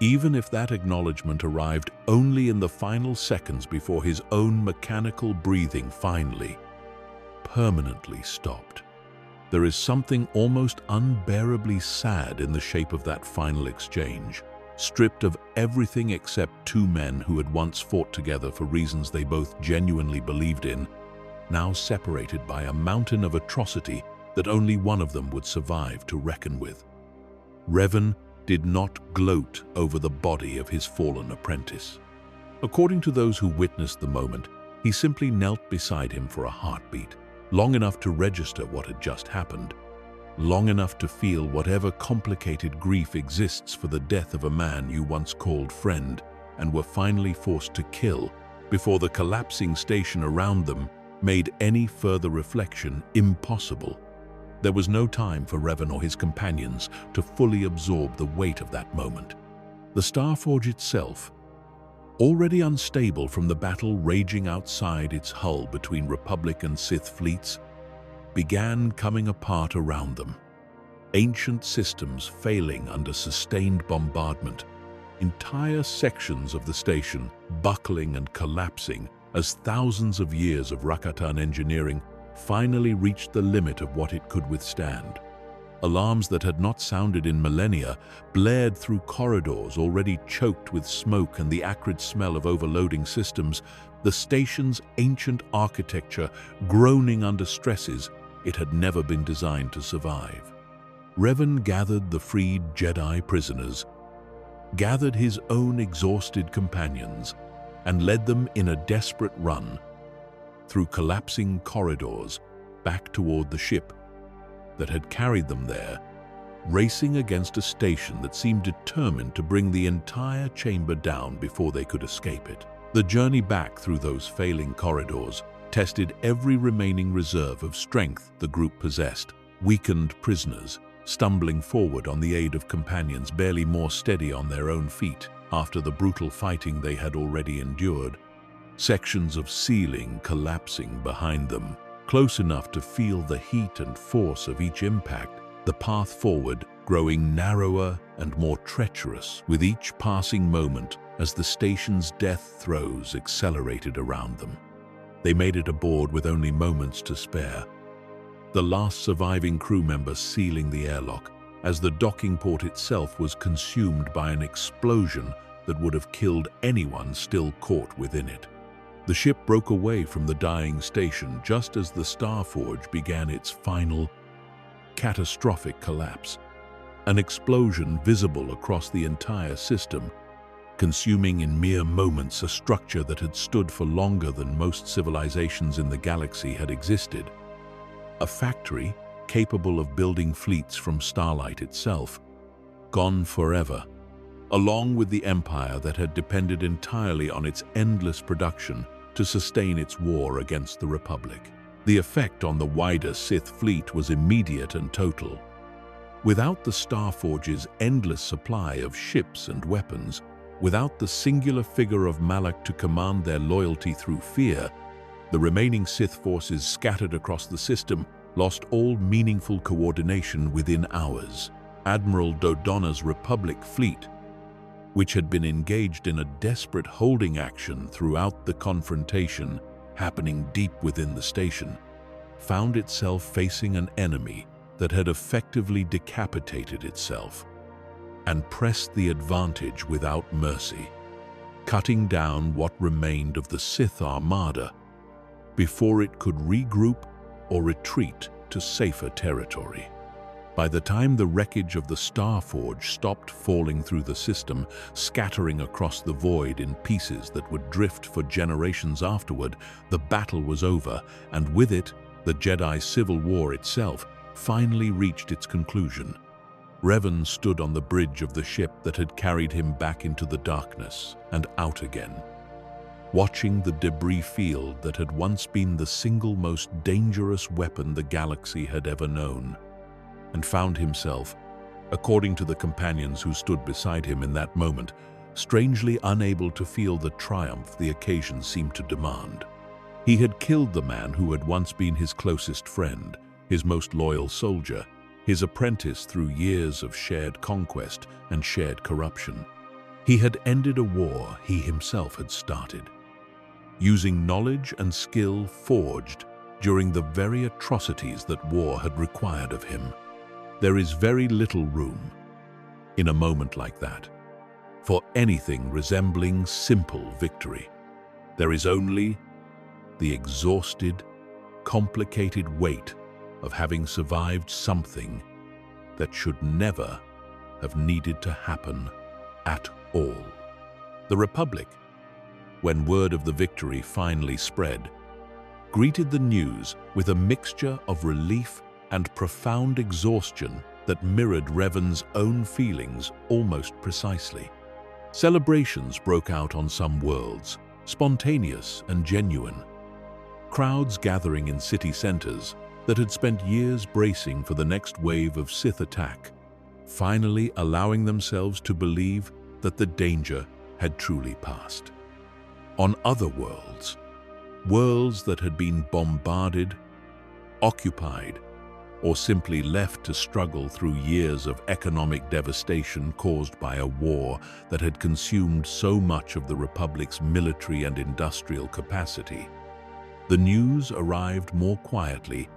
even if that acknowledgement arrived only in the final seconds before his own mechanical breathing finally, permanently stopped. There is something almost unbearably sad in the shape of that final exchange, stripped of everything except two men who had once fought together for reasons they both genuinely believed in, now separated by a mountain of atrocity that only one of them would survive to reckon with. Revan did not gloat over the body of his fallen apprentice. According to those who witnessed the moment, he simply knelt beside him for a heartbeat, long enough to register what had just happened, long enough to feel whatever complicated grief exists for the death of a man you once called friend and were finally forced to kill before the collapsing station around them made any further reflection impossible. There was no time for Revan or his companions to fully absorb the weight of that moment. The Starforge itself, already unstable from the battle raging outside its hull between Republic and Sith fleets, began coming apart around them. Ancient systems failing under sustained bombardment, entire sections of the station buckling and collapsing as thousands of years of Rakatan engineering finally reached the limit of what it could withstand. Alarms that had not sounded in millennia blared through corridors already choked with smoke and the acrid smell of overloading systems, the station's ancient architecture groaning under stresses it had never been designed to survive. Revan gathered the freed Jedi prisoners, gathered his own exhausted companions, and led them in a desperate run through collapsing corridors back toward the ship that had carried them there, racing against a station that seemed determined to bring the entire chamber down before they could escape it. The journey back through those failing corridors tested every remaining reserve of strength the group possessed, weakened prisoners, stumbling forward on the aid of companions barely more steady on their own feet after the brutal fighting they had already endured, sections of ceiling collapsing behind them, close enough to feel the heat and force of each impact, the path forward growing narrower and more treacherous with each passing moment as the station's death throes accelerated around them. They made it aboard with only moments to spare, the last surviving crew member sealing the airlock, as the docking port itself was consumed by an explosion that would have killed anyone still caught within it. The ship broke away from the dying station just as the Starforge began its final, catastrophic collapse, an explosion visible across the entire system, consuming in mere moments a structure that had stood for longer than most civilizations in the galaxy had existed. A factory capable of building fleets from starlight itself, gone forever, along with the empire that had depended entirely on its endless production to sustain its war against the Republic. The effect on the wider Sith fleet was immediate and total. Without the Starforge's endless supply of ships and weapons, without the singular figure of Malak to command their loyalty through fear, the remaining Sith forces scattered across the system lost all meaningful coordination within hours. Admiral Dodonna's Republic fleet, which had been engaged in a desperate holding action throughout the confrontation happening deep within the station, found itself facing an enemy that had effectively decapitated itself and pressed the advantage without mercy, cutting down what remained of the Sith Armada before it could regroup or retreat to safer territory. By the time the wreckage of the Starforge stopped falling through the system, scattering across the void in pieces that would drift for generations afterward, the battle was over, and with it, the Jedi Civil War itself finally reached its conclusion. Revan stood on the bridge of the ship that had carried him back into the darkness and out again, watching the debris field that had once been the single most dangerous weapon the galaxy had ever known, and found himself, according to the companions who stood beside him in that moment, strangely unable to feel the triumph the occasion seemed to demand. He had killed the man who had once been his closest friend, his most loyal soldier, his apprentice through years of shared conquest and shared corruption. He had ended a war he himself had started, using knowledge and skill forged during the very atrocities that war had required of him. There is very little room, in a moment like that, for anything resembling simple victory. There is only the exhausted, complicated weight of having survived something that should never have needed to happen at all. The Republic, when word of the victory finally spread, greeted the news with a mixture of relief and profound exhaustion that mirrored Revan's own feelings almost precisely. Celebrations broke out on some worlds, spontaneous and genuine. Crowds gathering in city centers that had spent years bracing for the next wave of Sith attack, finally allowing themselves to believe that the danger had truly passed. On other worlds, worlds that had been bombarded, occupied, or simply left to struggle through years of economic devastation caused by a war that had consumed so much of the Republic's military and industrial capacity, the news arrived more quietly,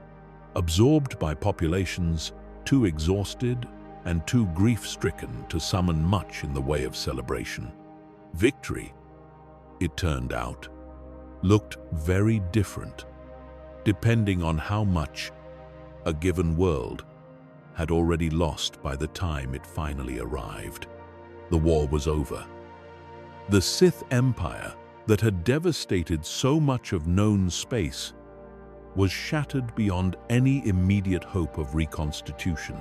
absorbed by populations too exhausted and too grief-stricken to summon much in the way of celebration. Victory, it turned out, looked very different, depending on how much a given world had already lost by the time it finally arrived. The war was over. The Sith Empire that had devastated so much of known space was shattered beyond any immediate hope of reconstitution.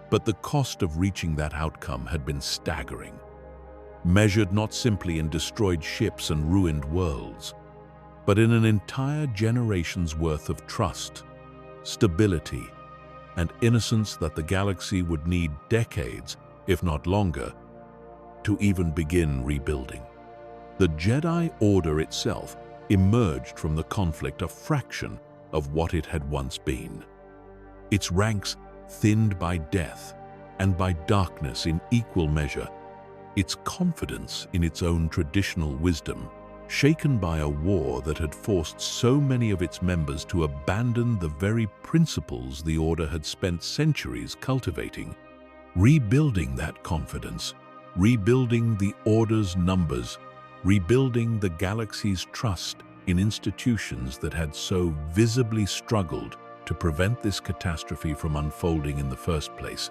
But the cost of reaching that outcome had been staggering, measured not simply in destroyed ships and ruined worlds, but in an entire generation's worth of trust, stability, and innocence that the galaxy would need decades, if not longer, to even begin rebuilding. The Jedi Order itself emerged from the conflict a fraction of what it had once been. Its ranks thinned by death and by darkness in equal measure, its confidence in its own traditional wisdom, shaken by a war that had forced so many of its members to abandon the very principles the Order had spent centuries cultivating. Rebuilding that confidence, rebuilding the Order's numbers, rebuilding the galaxy's trust in institutions that had so visibly struggled to prevent this catastrophe from unfolding in the first place,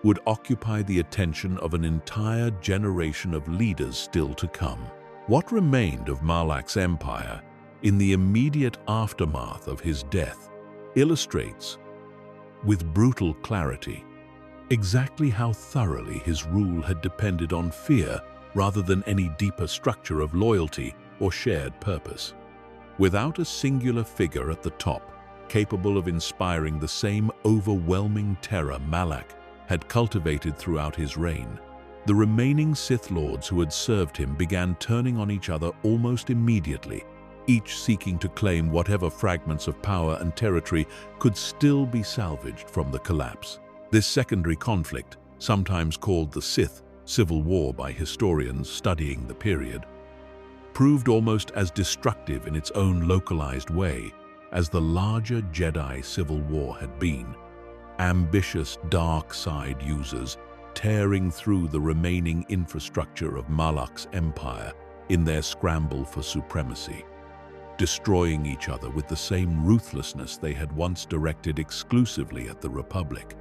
would occupy the attention of an entire generation of leaders still to come. What remained of Malak's empire in the immediate aftermath of his death illustrates, with brutal clarity, exactly how thoroughly his rule had depended on fear rather than any deeper structure of loyalty or shared purpose. Without a singular figure at the top, capable of inspiring the same overwhelming terror Malak had cultivated throughout his reign, the remaining Sith Lords who had served him began turning on each other almost immediately, each seeking to claim whatever fragments of power and territory could still be salvaged from the collapse. This secondary conflict, sometimes called the Sith Civil War by historians studying the period, proved almost as destructive in its own localized way as the larger Jedi Civil War had been. Ambitious dark side users tearing through the remaining infrastructure of Malak's empire in their scramble for supremacy, destroying each other with the same ruthlessness they had once directed exclusively at the Republic.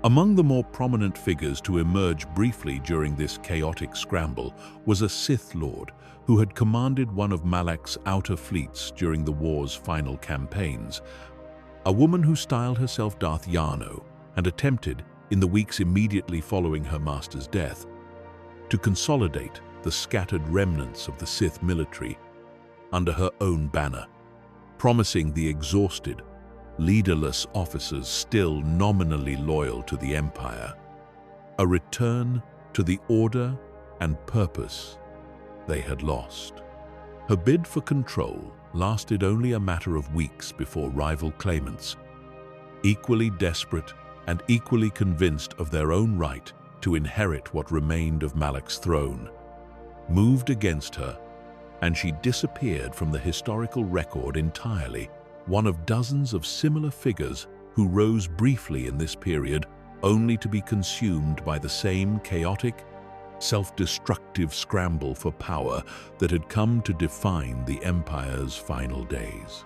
Among the more prominent figures to emerge briefly during this chaotic scramble was a Sith Lord who had commanded one of Malak's outer fleets during the war's final campaigns, a woman who styled herself Darth and attempted, in the weeks immediately following her master's death, to consolidate the scattered remnants of the Sith military under her own banner, promising the exhausted, leaderless officers still nominally loyal to the Empire a return to the order and purpose they had lost. Her bid for control lasted only a matter of weeks before rival claimants, equally desperate and equally convinced of their own right to inherit what remained of Malak's throne, moved against her, and she disappeared from the historical record entirely, one of dozens of similar figures who rose briefly in this period only to be consumed by the same chaotic, self-destructive scramble for power that had come to define the Empire's final days.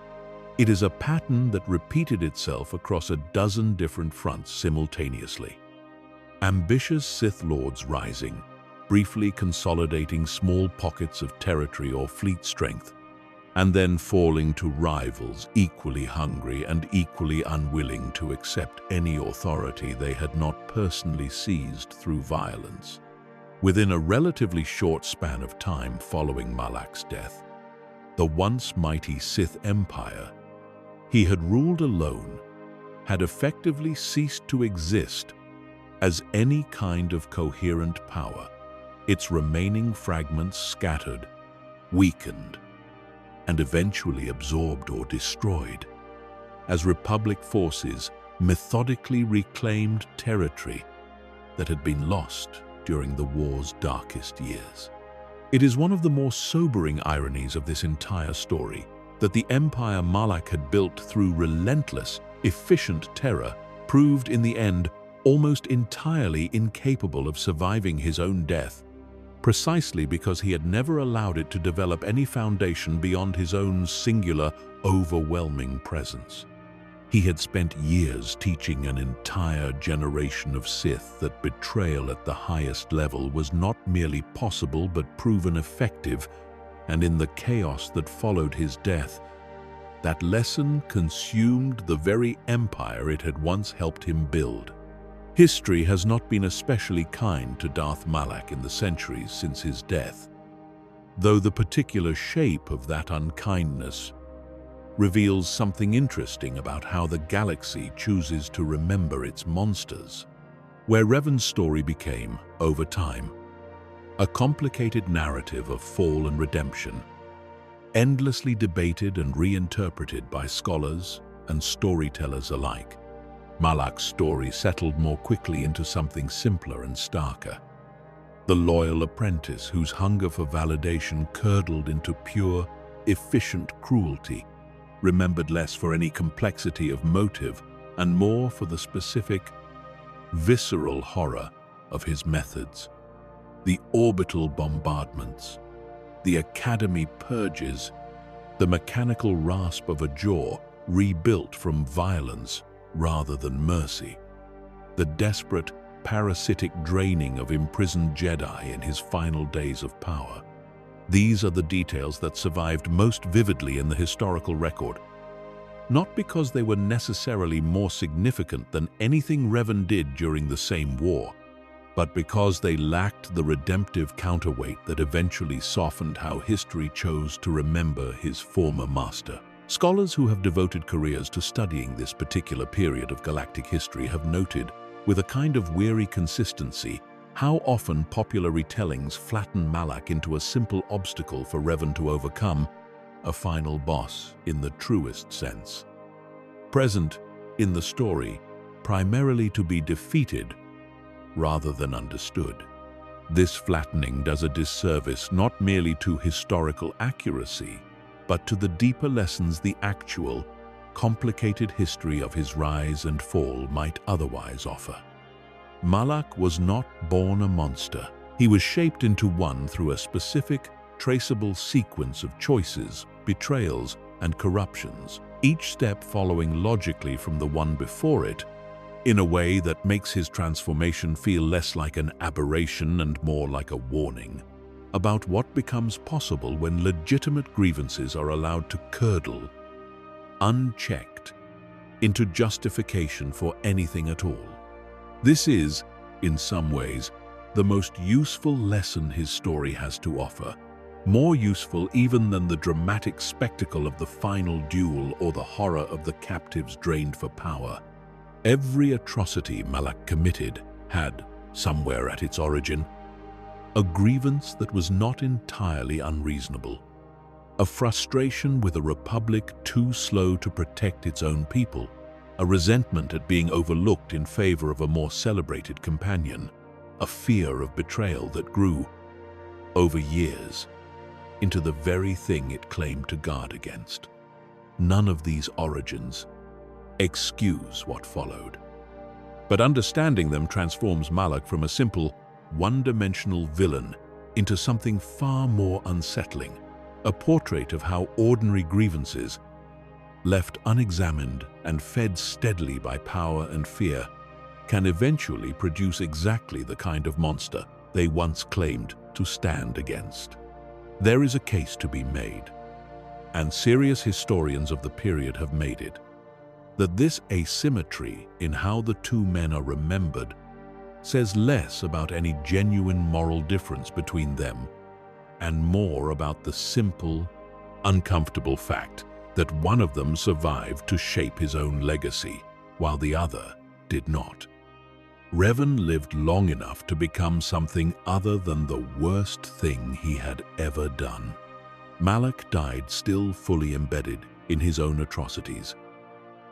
It is a pattern that repeated itself across a dozen different fronts simultaneously. Ambitious Sith Lords rising, briefly consolidating small pockets of territory or fleet strength, and then falling to rivals equally hungry and equally unwilling to accept any authority they had not personally seized through violence. Within a relatively short span of time following Malak's death, the once mighty Sith Empire he had ruled alone had effectively ceased to exist as any kind of coherent power, its remaining fragments scattered, weakened, and eventually absorbed or destroyed, as Republic forces methodically reclaimed territory that had been lost during the war's darkest years. It is one of the more sobering ironies of this entire story that the empire Malak had built through relentless, efficient terror proved in the end almost entirely incapable of surviving his own death, precisely because he had never allowed it to develop any foundation beyond his own singular, overwhelming presence. He had spent years teaching an entire generation of Sith that betrayal at the highest level was not merely possible but proven effective, and in the chaos that followed his death, that lesson consumed the very empire it had once helped him build. History has not been especially kind to Darth Malak in the centuries since his death, though the particular shape of that unkindness reveals something interesting about how the galaxy chooses to remember its monsters, where Revan's story became, over time, a complicated narrative of fall and redemption, endlessly debated and reinterpreted by scholars and storytellers alike. Malak's story settled more quickly into something simpler and starker. The loyal apprentice whose hunger for validation curdled into pure, efficient cruelty, remembered less for any complexity of motive and more for the specific, visceral horror of his methods. The orbital bombardments, the academy purges, the mechanical rasp of a jaw rebuilt from violence rather than mercy, the desperate, parasitic draining of imprisoned Jedi in his final days of power. These are the details that survived most vividly in the historical record, not because they were necessarily more significant than anything Revan did during the same war, but because they lacked the redemptive counterweight that eventually softened how history chose to remember his former master. Scholars who have devoted careers to studying this particular period of galactic history have noted, with a kind of weary consistency, how often popular retellings flatten Malak into a simple obstacle for Revan to overcome, a final boss in the truest sense. Present in the story, primarily to be defeated rather than understood. This flattening does a disservice not merely to historical accuracy, but to the deeper lessons the actual, complicated history of his rise and fall might otherwise offer. Malak was not born a monster. He was shaped into one through a specific, traceable sequence of choices, betrayals, and corruptions, each step following logically from the one before it, in a way that makes his transformation feel less like an aberration and more like a warning about what becomes possible when legitimate grievances are allowed to curdle, unchecked, into justification for anything at all. This is, in some ways, the most useful lesson his story has to offer, more useful even than the dramatic spectacle of the final duel or the horror of the captives drained for power. Every atrocity Malak committed had, somewhere at its origin, a grievance that was not entirely unreasonable, a frustration with a republic too slow to protect its own people, a resentment at being overlooked in favor of a more celebrated companion, a fear of betrayal that grew, over years, into the very thing it claimed to guard against. None of these origins excuse what followed. But understanding them transforms Malak from a simple, one-dimensional villain into something far more unsettling, a portrait of how ordinary grievances, left unexamined and fed steadily by power and fear, can eventually produce exactly the kind of monster they once claimed to stand against. There is a case to be made, and serious historians of the period have made it, that this asymmetry in how the two men are remembered says less about any genuine moral difference between them and more about the simple, uncomfortable fact that one of them survived to shape his own legacy, while the other did not. Revan lived long enough to become something other than the worst thing he had ever done. Malak died still fully embedded in his own atrocities,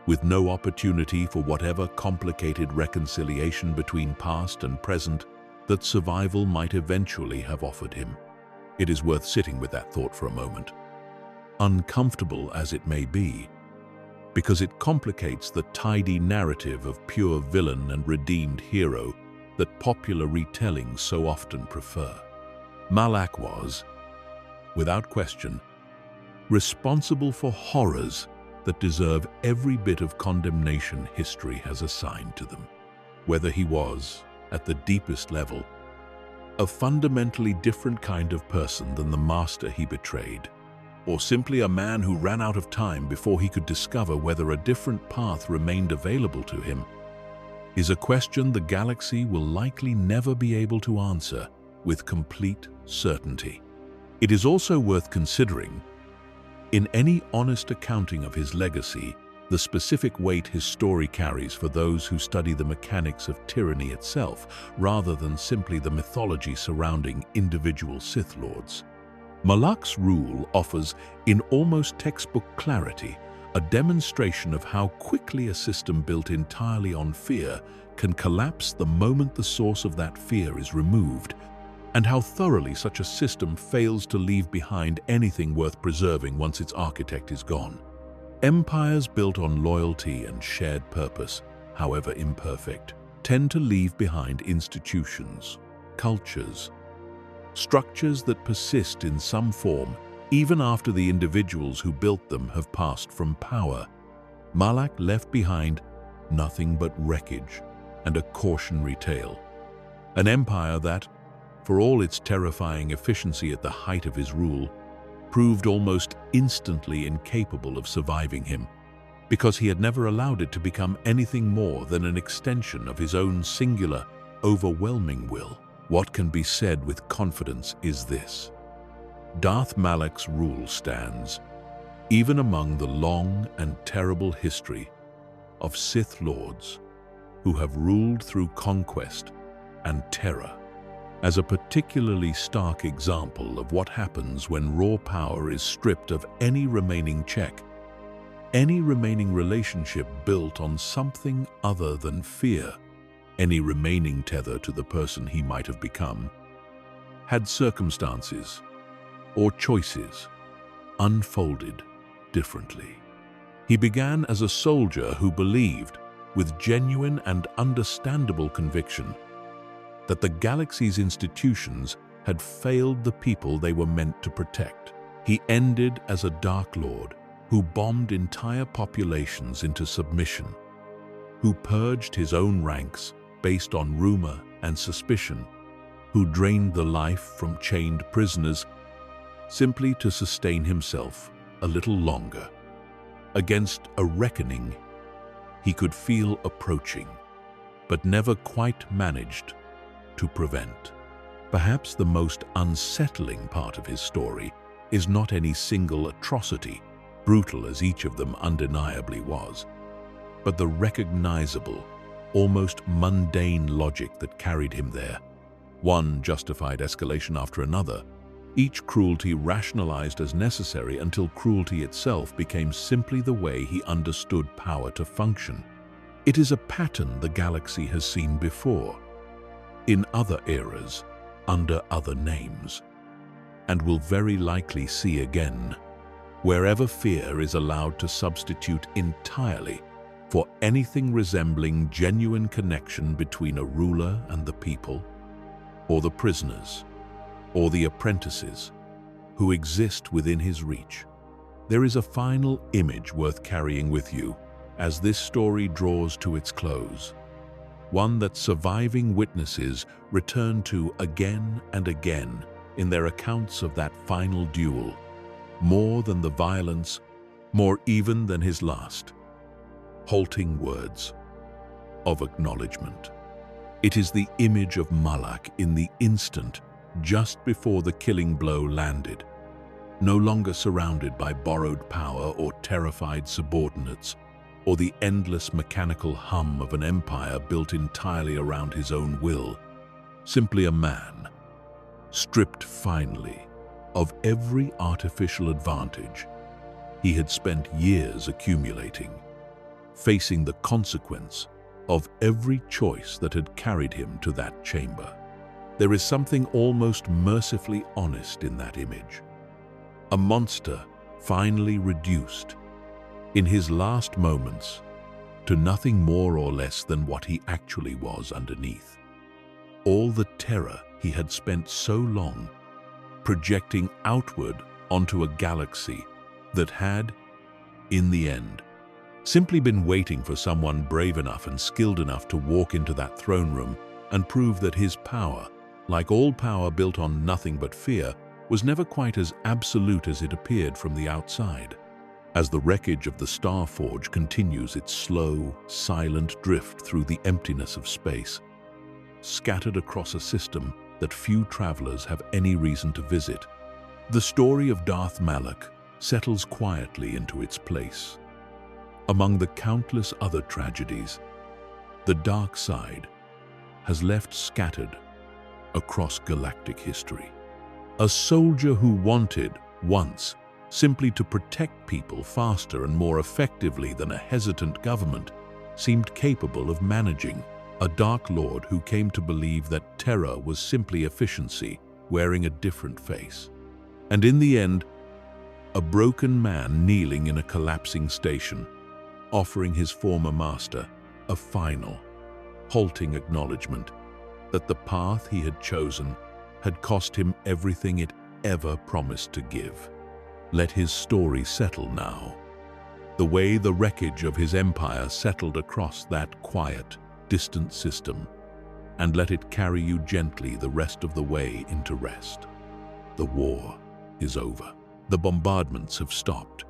with no opportunity for whatever complicated reconciliation between past and present that survival might eventually have offered him. It is worth sitting with that thought for a moment, uncomfortable as it may be, because it complicates the tidy narrative of pure villain and redeemed hero that popular retellings so often prefer. Malak was, without question, responsible for horrors that deserve every bit of condemnation history has assigned to them. Whether he was, at the deepest level, a fundamentally different kind of person than the master he betrayed, or simply a man who ran out of time before he could discover whether a different path remained available to him, is a question the galaxy will likely never be able to answer with complete certainty. It is also worth considering, in any honest accounting of his legacy, the specific weight his story carries for those who study the mechanics of tyranny itself, rather than simply the mythology surrounding individual Sith Lords. Malak's rule offers, in almost textbook clarity, a demonstration of how quickly a system built entirely on fear can collapse the moment the source of that fear is removed, and how thoroughly such a system fails to leave behind anything worth preserving once its architect is gone. Empires built on loyalty and shared purpose, however imperfect, tend to leave behind institutions, cultures, structures that persist in some form even after the individuals who built them have passed from power. Malak left behind nothing but wreckage and a cautionary tale. An empire that, for all its terrifying efficiency at the height of his rule, proved almost instantly incapable of surviving him, because he had never allowed it to become anything more than an extension of his own singular, overwhelming will. What can be said with confidence is this: Darth Malak's rule stands, even among the long and terrible history of Sith Lords who have ruled through conquest and terror, as a particularly stark example of what happens when raw power is stripped of any remaining check, any remaining relationship built on something other than fear, any remaining tether to the person he might have become, had circumstances or choices unfolded differently. He began as a soldier who believed, with genuine and understandable conviction, that the galaxy's institutions had failed the people they were meant to protect. He ended as a Dark Lord who bombed entire populations into submission, who purged his own ranks based on rumor and suspicion, who drained the life from chained prisoners simply to sustain himself a little longer, against a reckoning he could feel approaching. but never quite managed to prevent. Perhaps the most unsettling part of his story is not any single atrocity, brutal as each of them undeniably was, but the recognizable, almost mundane logic that carried him there. One justified escalation after another, each cruelty rationalized as necessary until cruelty itself became simply the way he understood power to function. It is a pattern the galaxy has seen before, in other eras, under other names, and will very likely see again, wherever fear is allowed to substitute entirely for anything resembling genuine connection between a ruler and the people, or the prisoners, or the apprentices who exist within his reach. There is a final image worth carrying with you as this story draws to its close, one that surviving witnesses return to again and again in their accounts of that final duel, more than the violence, more even than his last halting words of acknowledgement. It is the image of Malak in the instant just before the killing blow landed, no longer surrounded by borrowed power or terrified subordinates, or the endless mechanical hum of an empire built entirely around his own will. Simply a man, stripped finally of every artificial advantage he had spent years accumulating, facing the consequence of every choice that had carried him to that chamber. There is something almost mercifully honest in that image. A monster finally reduced, in his last moments, to nothing more or less than what he actually was underneath. All the terror he had spent so long projecting outward onto a galaxy that had, in the end, simply been waiting for someone brave enough and skilled enough to walk into that throne room and prove that his power, like all power built on nothing but fear, was never quite as absolute as it appeared from the outside. As the wreckage of the Star Forge continues its slow, silent drift through the emptiness of space, scattered across a system that few travelers have any reason to visit, the story of Darth Malak settles quietly into its place. Among the countless other tragedies, the dark side has left scattered across galactic history. A soldier who wanted, once, simply to protect people faster and more effectively than a hesitant government, seemed capable of managing. A Dark Lord who came to believe that terror was simply efficiency, wearing a different face. And in the end, a broken man kneeling in a collapsing station, offering his former master a final, halting acknowledgement that the path he had chosen had cost him everything it ever promised to give. Let his story settle now, the way the wreckage of his empire settled across that quiet, distant system, and let it carry you gently the rest of the way into rest. The war is over. The bombardments have stopped.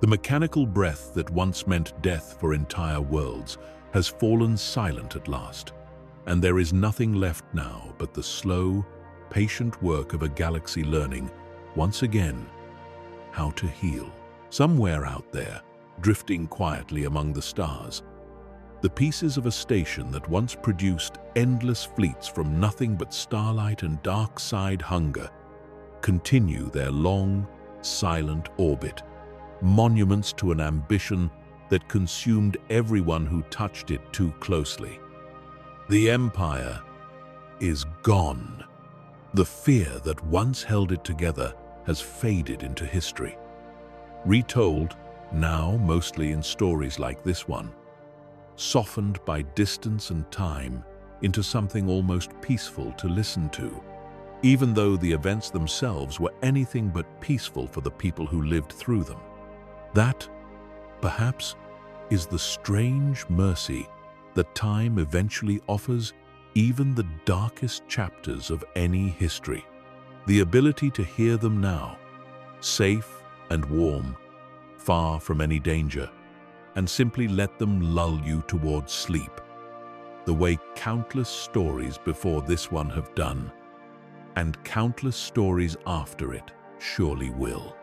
The mechanical breath that once meant death for entire worlds has fallen silent at last, and there is nothing left now but the slow, patient work of a galaxy learning, once again, how to heal. Somewhere out there, drifting quietly among the stars, the pieces of a station that once produced endless fleets from nothing but starlight and dark side hunger continue their long, silent orbit, monuments to an ambition that consumed everyone who touched it too closely. The Empire is gone. The fear that once held it together has faded into history. Retold, now mostly in stories like this one, softened by distance and time into something almost peaceful to listen to, even though the events themselves were anything but peaceful for the people who lived through them. That, perhaps, is the strange mercy that time eventually offers even the darkest chapters of any history. The ability to hear them now, safe and warm, far from any danger, and simply let them lull you towards sleep. the way countless stories before this one have done, and countless stories after it surely will.